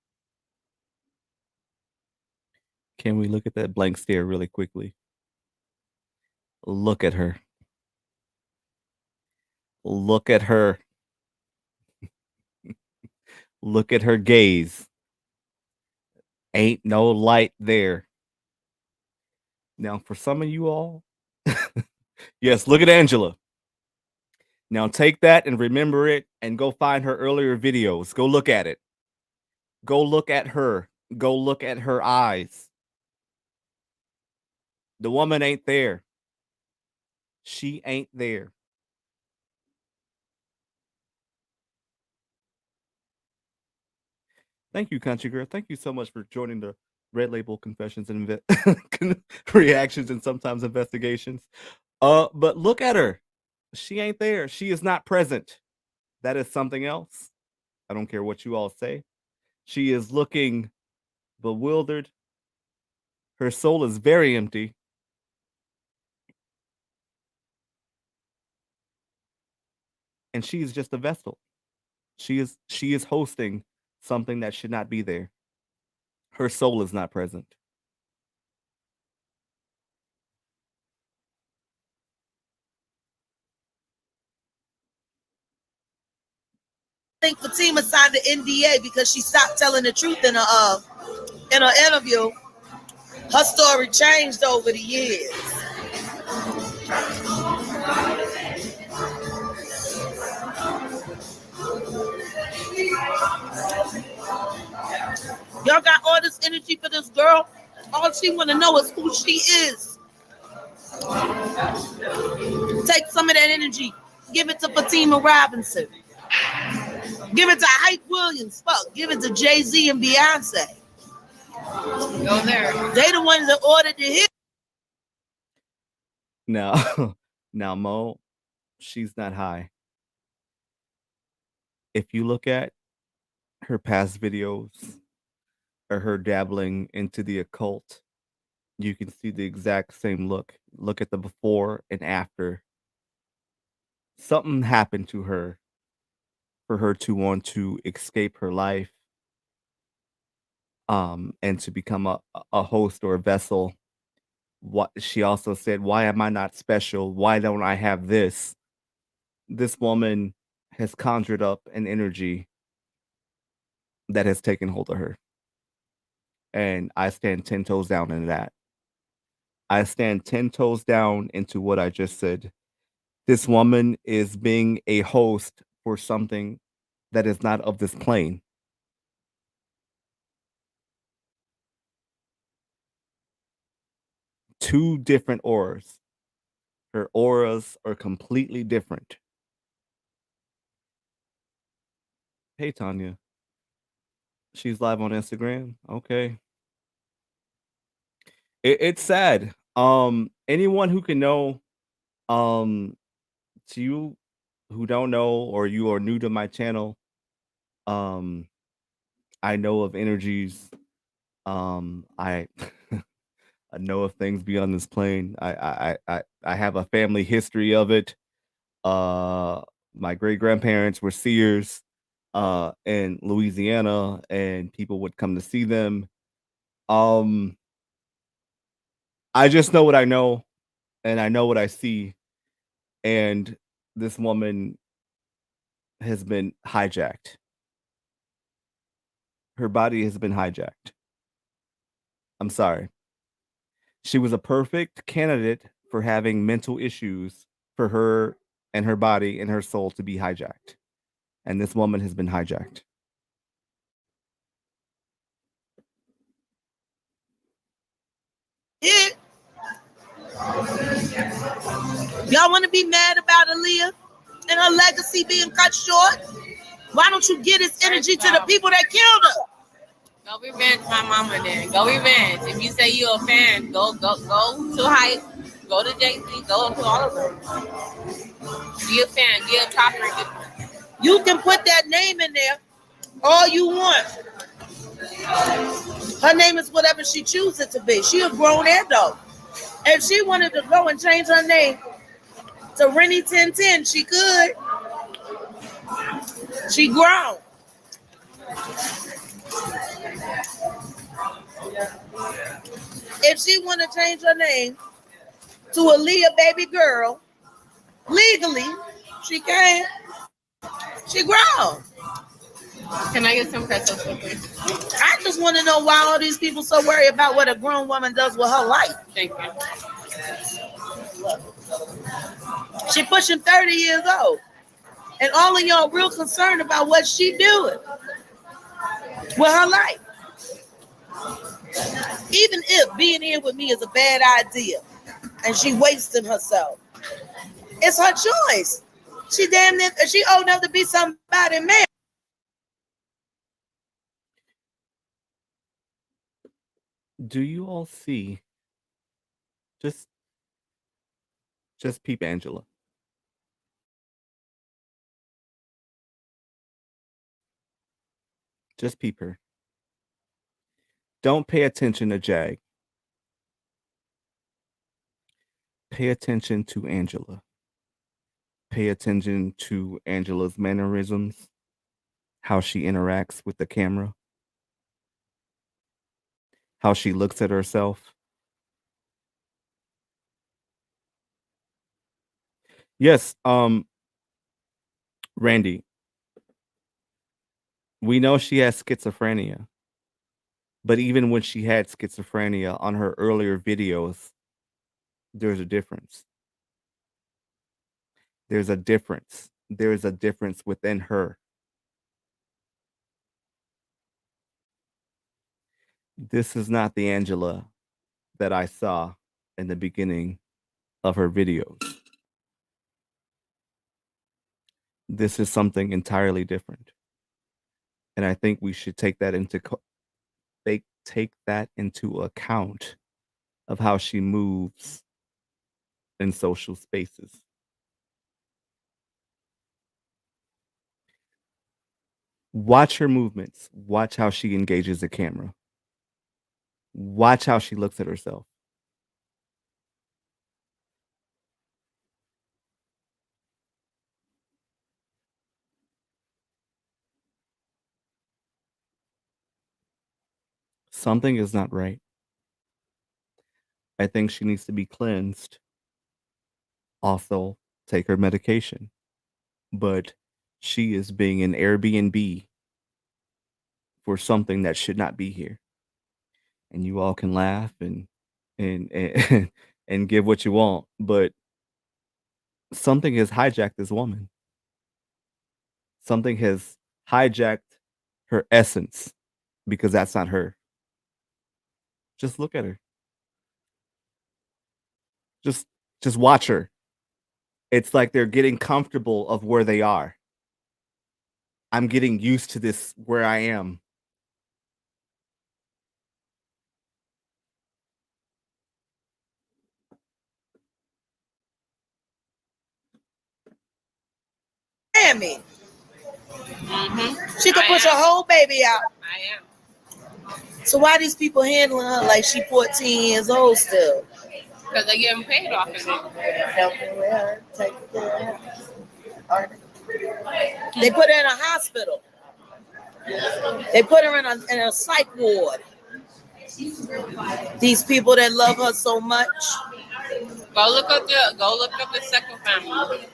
Can we look at that blank stare really quickly? Look at her. Look at her. Look at her gaze. Ain't no light there. Now, for some of you all, yes, look at Angela. Now, take that and remember it and go find her earlier videos. Go look at it. Go look at her. Go look at her eyes. The woman ain't there. She ain't there. Thank you, Country Girl. Thank you so much for joining the Red Label Confessions and reactions and sometimes investigations. But look at her. She ain't there. She is not present. That is something else. I don't care what you all say. She is looking bewildered. Her soul is very empty. And she is just a vessel. She is hosting something that should not be there. Her soul is not present. I think Fatima signed an NDA because she stopped telling the truth in her interview. Her story changed over the years. Y'all got all this energy for this girl. All she want to know is who she is. Take some of that energy. Give it to Fatima Robinson. Give it to Hype Williams. Fuck. Give it to Jay-Z and Beyonce. Go there. They the ones that ordered the hit. Now, Mo, she's not high. If you look at her past videos or her dabbling into the occult, you can see the exact same look. Look at the before and after. Something happened to her for her to want to escape her life and to become a host or a vessel. What she also said, why am I not special? Why don't I have this? This woman has conjured up an energy that has taken hold of her. And I stand 10 toes down in that. I stand 10 toes down into what I just said. This woman is being a host for something that is not of this plane. Two different auras. Her auras are completely different. Hey, Tanya. She's live on Instagram. Okay. It's sad. Anyone who can know, to you who don't know or you are new to my channel, I know of energies. I I know of things beyond this plane. I have a family history of it. My great grandparents were seers in Louisiana, and people would come to see them. I just know what I know, and I know what I see. And this woman has been hijacked. Her body has been hijacked. I'm sorry. She was a perfect candidate for having mental issues for her and her body and her soul to be hijacked. And this woman has been hijacked. Yeah. Y'all want to be mad about Aaliyah and her legacy being cut short? Why don't you get his energy to the people that killed her? Go revenge my mama then. Go revenge. If you say you're a fan, go to Hype, go to JC, go to all of them. Be a fan, be a topper. You can put that name in there all you want. Her name is whatever she chooses to be. She a grown adult. If she wanted to go and change her name to Rennie 1010, she could. She grown. If she want to change her name to Aaliyah baby girl, legally, she can. She grown. Can I get some pretzels quickly? I just want to know why all these people so worried about what a grown woman does with her life. Thank you. She pushing 30 years old. And all of y'all real concerned about what she doing with her life. Even if being here with me is a bad idea and she wasting herself, it's her choice. She damn near, she old enough to be somebody, man. Do you all see? Just peep Angela. Just peep her. Don't pay attention to Jag. Pay attention to Angela. Pay attention to Angela's mannerisms, how she interacts with the camera, how she looks at herself. Yes, Randy, we know she has schizophrenia, but even when she had schizophrenia on her earlier videos, there's a difference. There's a difference. There's a difference within her. This is not the Angela that I saw in the beginning of her videos. This is something entirely different. And I think we should take that into account of how she moves in social spaces. Watch her movements. Watch how she engages the camera. Watch how she looks at herself. Something is not right. I think she needs to be cleansed. Also, take her medication. But she is being an Airbnb for something that should not be here. And you all can laugh and and give what you want, but something has hijacked this woman. Something has hijacked her essence because that's not her. Just look at her. Just watch her. It's like they're getting comfortable of where they are. I'm getting used to this where I am. Mammy. Mm-hmm. She could push a whole baby out. I am. So why these people handling her like she 14 years old still? Because they're getting paid off of it. Helping with her, taking care of her. They put her in a hospital. They put her in a psych ward. These people that love her so much. Go look up the second family.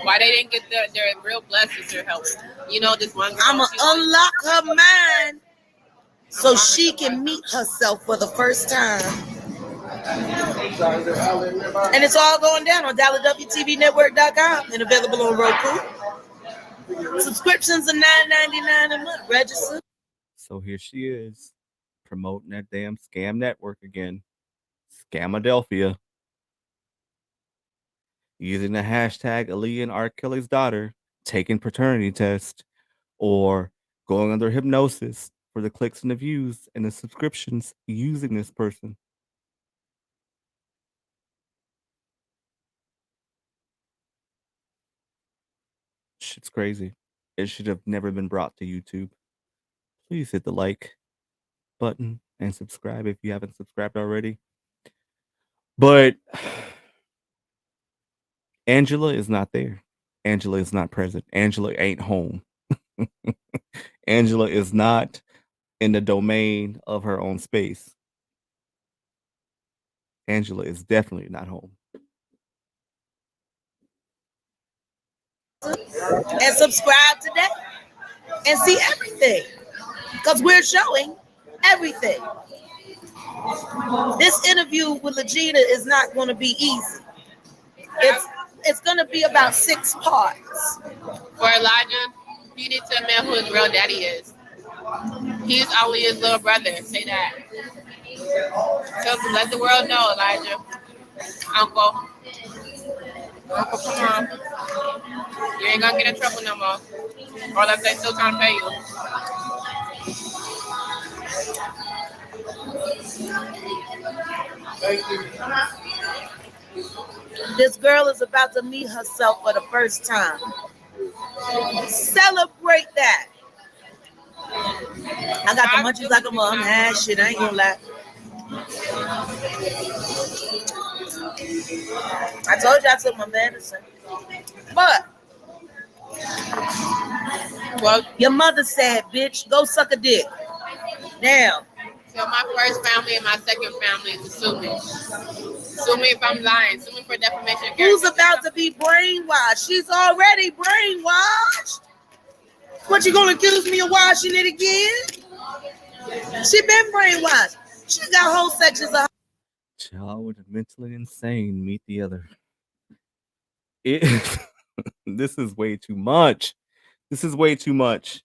Why they didn't get their real blessings or help? You know, this one girl. I'ma unlock her mind so she can meet herself for the first time. And it's all going down on DollarWTVNetwork.com and available on Roku. Subscriptions are $9.99 a month. Register. So here she is, promoting that damn scam network again. Scamadelphia. Using the hashtag Aaliyah and R. Kelly's daughter, taking paternity test, or going under hypnosis for the clicks and the views and the subscriptions using this person. Shit's crazy. It should have never been brought to YouTube. Please hit the like button and subscribe if you haven't subscribed already. But Angela is not there. Angela is not present. Angela ain't home. Angela is not in the domain of her own space. Angela is definitely not home. And subscribe today and see everything. Because we're showing everything. This interview with Legina is not going to be easy. It's going to be about 6 parts. For Elijah, you need to admit who his real daddy is. He's Aaliyah's little brother. Say that. So let the world know, Elijah. Uncle, come on. You ain't gonna get in trouble no more. Or unless they still trying to pay you. Thank you. This girl is about to meet herself for the first time. Celebrate that. I got the munchies like a mom. Shit, I ain't gonna lie. I told you I took my medicine. But well, your mother said, bitch, go suck a dick. Now. So my first family and my second family is to sue me. Sue me if I'm lying. Sue me for defamation. Who's about to be brainwashed? She's already brainwashed. What, you gonna accuse me of washing it again? She been brainwashed. She got whole sections of. Child with mentally insane meet the other. This is way too much. This is way too much.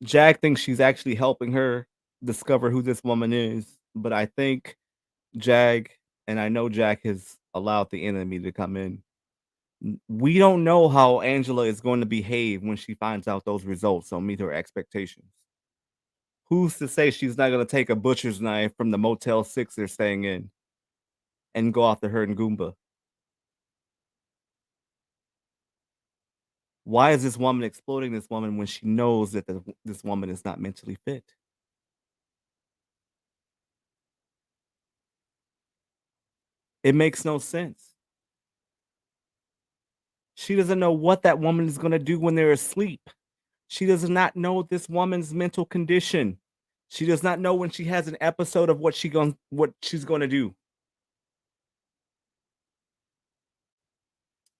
Jag thinks she's actually helping her discover who this woman is, but I think Jag, and I know Jag has allowed the enemy to come in. We don't know how Angela is going to behave when she finds out those results don't meet her expectations. Who's to say she's not going to take a butcher's knife from the Motel 6 they're staying in and go after her and Goomba? Why is this woman exploiting this woman when she knows that this woman is not mentally fit? It makes no sense. She doesn't know what that woman is going to do when they're asleep. She does not know this woman's mental condition. She does not know when she has an episode of what she's going to do.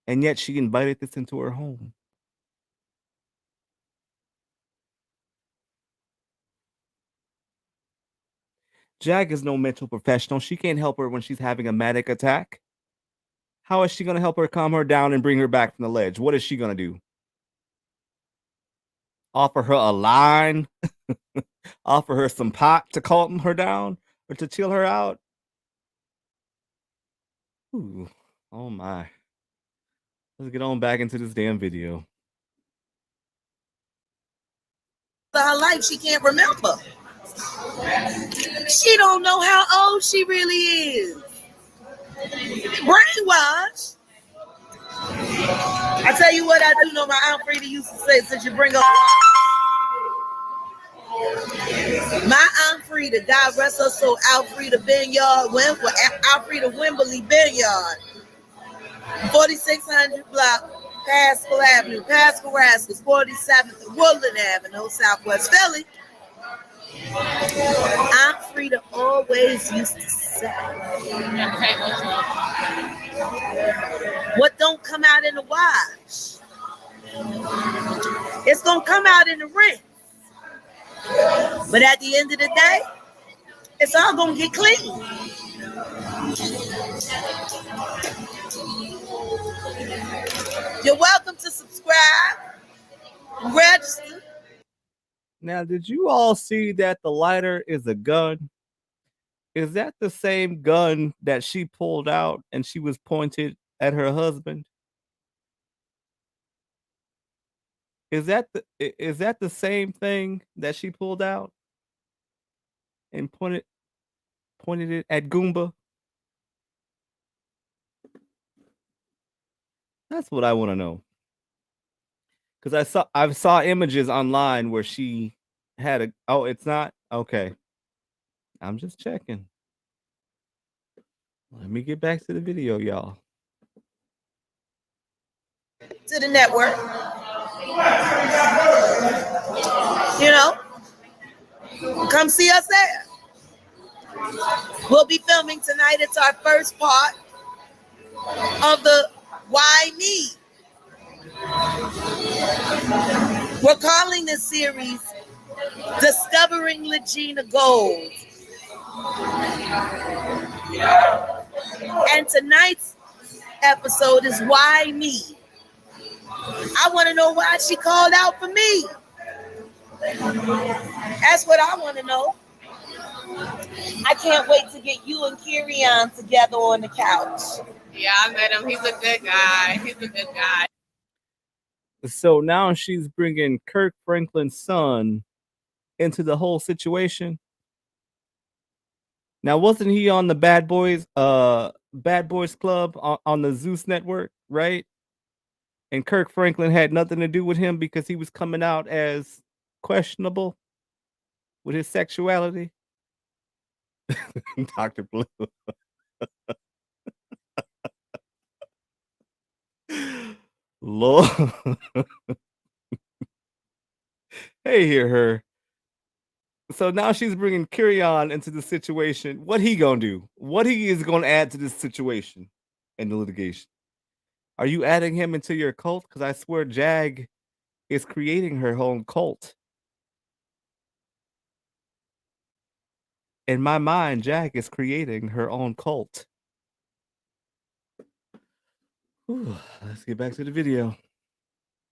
And yet she invited this into her home. Jag is no mental professional. She can't help her when she's having a manic attack. How is she going to help her calm her down and bring her back from the ledge? What is she going to do? Offer her a line? Offer her some pot to calm her down or to chill her out? Ooh, oh my. Let's get on back into this damn video. her life she can't remember. She don't know how old she really is. Brainwash. I tell you what I do know, my Aunt Frida used to say, since you bring up my Aunt Frida, God rest her soul, Alfreda Alfreda Wimberly Benyard, 4600 block, Pascal Avenue, Pascal Rascals, 47th and Woodland Avenue, Southwest Philly. Aunt Frida always used to say, what don't come out in the wash, it's gonna come out in the rinse. But at the end of the day, it's all gonna get clean. You're welcome to subscribe, register. Now, did you all see that the lighter is a gun? Is that the same gun that she pulled out and she was pointed at her husband? Is that the same thing that she pulled out and pointed it at Goomba? That's what I want to know. Because I saw images online where she had a. Oh, it's not okay. I'm just checking. Let me get back to the video, y'all. To the network. You know, come see us there. We'll be filming tonight. It's our first part of the Why Me? We're calling this series Discovering Legina Gold. And tonight's episode is Why Me? I want to know why she called out for me. That's what I want to know. I can't wait to get you and Kirion together on the couch. Yeah, I met him. He's a good guy. So now she's bringing Kirk Franklin's son into the whole situation. Now, wasn't he on the Bad Boys Club on the Zeus network, right? And Kirk Franklin had nothing to do with him because he was coming out as questionable with his sexuality. Dr. Blue. Lord. Hey, hear her. So now she's bringing Kirion into the situation. What he gonna do? What he is gonna add to this situation and the litigation? Are you adding him into your cult? Because I swear Jag is creating her own cult. In my mind, Jag is creating her own cult. Whew, let's get back to the video.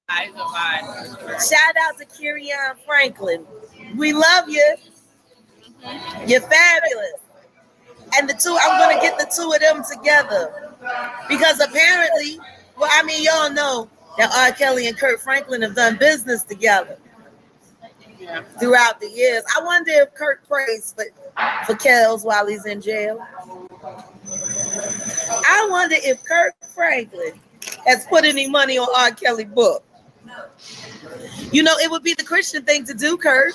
Shout out to Kirion Franklin. We love you. You're fabulous. And the two, I'm going to get the two of them together. Because apparently, well, I mean, y'all know that R. Kelly and Kurt Franklin have done business together throughout the years. I wonder if Kurt prays for Kells while he's in jail. I wonder if Kurt Franklin has put any money on R. Kelly's book. You know, it would be the Christian thing to do, Kirk,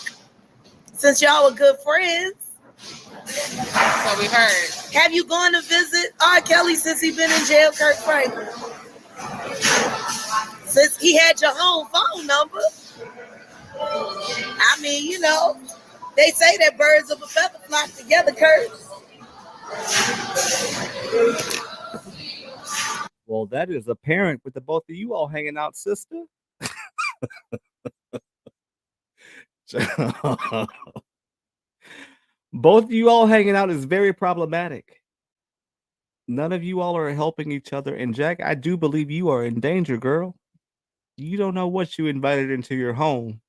since y'all are good friends. That's what we heard. Have you gone to visit R. Kelly since he's been in jail, Kirk Franklin? Since he had your home phone number? I mean, you know, they say that birds of a feather flock together, Kirk. Well, that is apparent with the both of you all hanging out, sister. Both of you all hanging out is very problematic. None of you all are helping each other. And Jack, I do believe you are in danger, girl. You don't know what you invited into your home.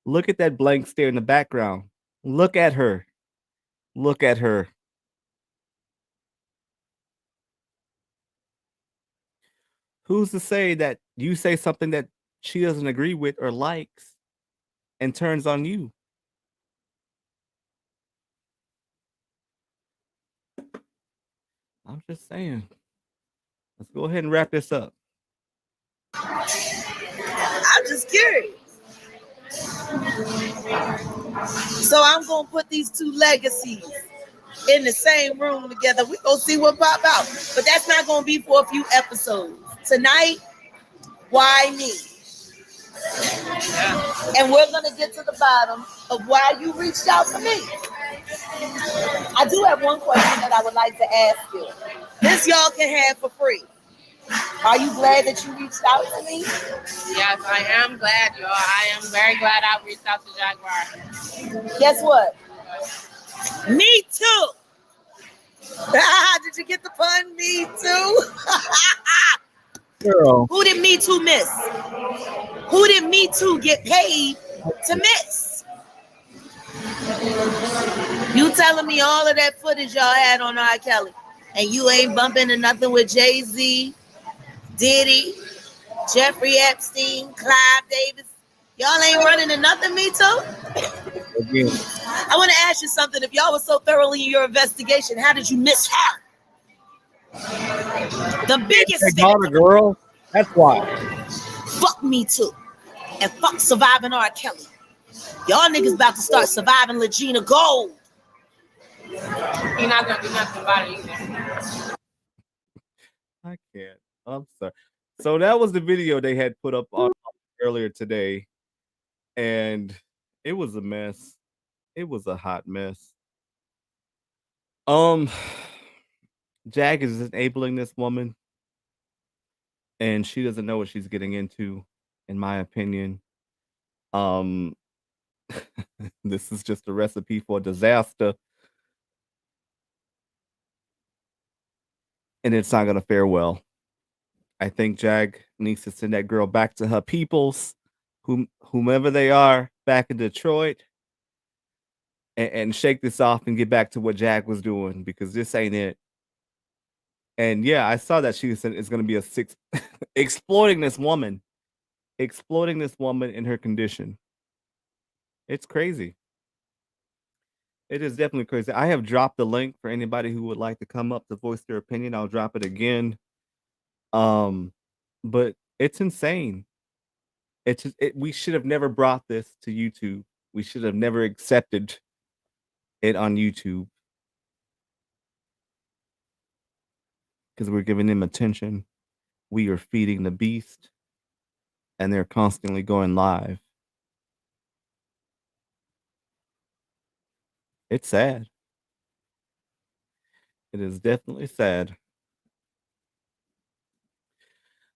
Look at that blank stare in the background. Look at her. Look at her. Who's to say that you say something that she doesn't agree with or likes, and turns on you. I'm just saying. Let's go ahead and wrap this up. I'm just curious. So I'm gonna put these two legacies in the same room together. We're gonna see what pop out. But that's not gonna be for a few episodes. Tonight, why me? And we're gonna get to the bottom of why you reached out to me. I do have one question that I would like to ask you. This y'all can have for free. Are you glad that you reached out to me? Yes, I am glad, y'all. I am very glad I reached out to Jaguar. Guess what? Me too. Did you get the pun? Me too. Girl. Who did Me Too miss? Who did Me Too get paid to miss? You telling me all of that footage y'all had on R. Kelly, and you ain't bumping into nothing with Jay-Z, Diddy, Jeffrey Epstein, Clive Davis? Y'all ain't running to nothing, Me Too? Again. I want to ask you something. If y'all were so thoroughly in your investigation, how did you miss her? The biggest daughter, girl. That's why. Fuck Me Too. And fuck surviving R. Kelly. Y'all niggas about to start surviving Legina Gold. He's not gonna do nothing about it either. I can't. I'm sorry. So that was the video they had put up on earlier today, and it was a mess. It was a hot mess. Jag is enabling this woman, and she doesn't know what she's getting into, in my opinion. This is just a recipe for disaster, and it's not gonna fare well. I think Jag needs to send that girl back to her peoples, whomever they are, back in Detroit, and shake this off and get back to what Jag was doing, because this ain't it. And yeah, I saw that she said it's going to be a 6 exploiting this woman in her condition. It's crazy. It is definitely crazy. I have dropped the link for anybody who would like to come up to voice their opinion. I'll drop it again. But it's insane. We should have never brought this to YouTube. We should have never accepted it on YouTube, because we're giving them attention. We are feeding the beast, and they're constantly going live. It's sad. It is definitely sad.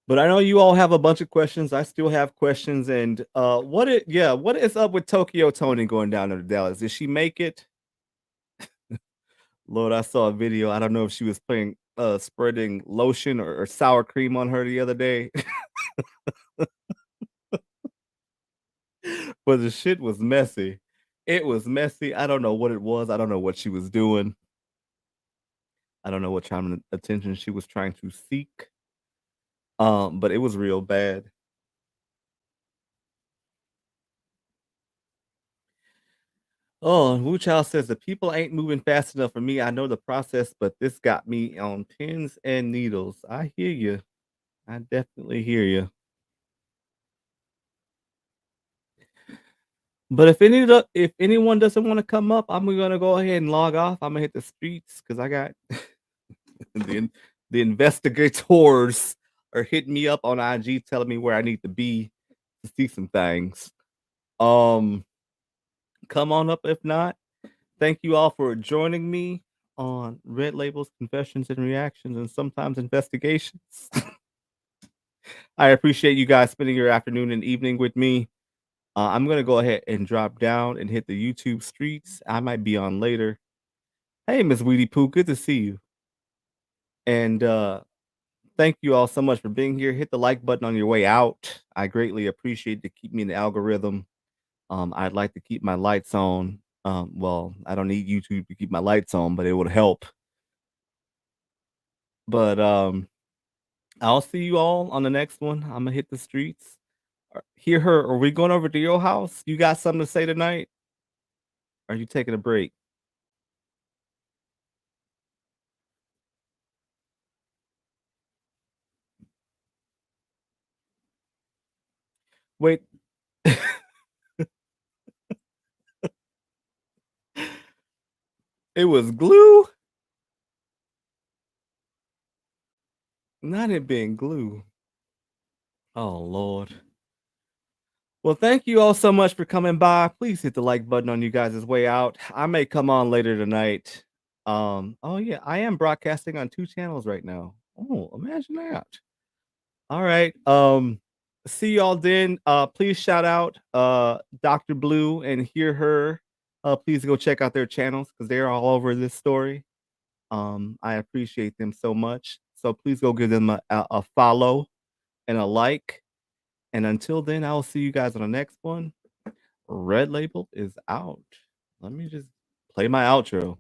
But I know you all have a bunch of questions. I still have questions. And what is up with Tokyo Tony going down to Dallas? Did she make it? Lord, I saw a video. I don't know if she was spreading lotion or sour cream on her the other day. But the shit was messy. It was messy. I don't know what it was. I don't know what she was doing. I don't know what kind of attention she was trying to seek. But it was real bad. Oh, Wu Chow says the people ain't moving fast enough for me. I know the process, but this got me on pins and needles. I hear you. I definitely hear you. But if anyone doesn't want to come up, I'm gonna go ahead and log off. I'm gonna hit the streets because I got the investigators are hitting me up on IG telling me where I need to be to see some things. Come on up if not. Thank you all for joining me on Red Labels, Confessions and Reactions, and sometimes Investigations. I appreciate you guys spending your afternoon and evening with me. I'm going to go ahead and drop down and hit the YouTube streets. I might be on later. Hey, Miss Weedy Poo, good to see you. And thank you all so much for being here. Hit the like button on your way out. I greatly appreciate it to keep me in the algorithm. I'd like to keep my lights on. Well, I don't need YouTube to keep my lights on, but it would help. But I'll see you all on the next one. I'm going to hit the streets. Hear her. Are we going over to your house? You got something to say tonight? Are you taking a break? Wait. It was glue? Not it being glue. Oh, Lord. Well, thank you all so much for coming by. Please hit the like button on you guys' way out. I may come on later tonight. Oh yeah, I am broadcasting on 2 channels right now. Oh, imagine that. All right. See y'all then. Please shout out Dr. Blue and Hear Her. Please go check out their channels because they're all over this story. I appreciate them so much. So please go give them a follow and a like. And until then, I'll see you guys on the next one. Red Label is out. Let me just play my outro.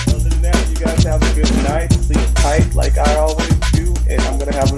Other than that, you guys have a good night. Sleep tight like I always do. And I'm going to have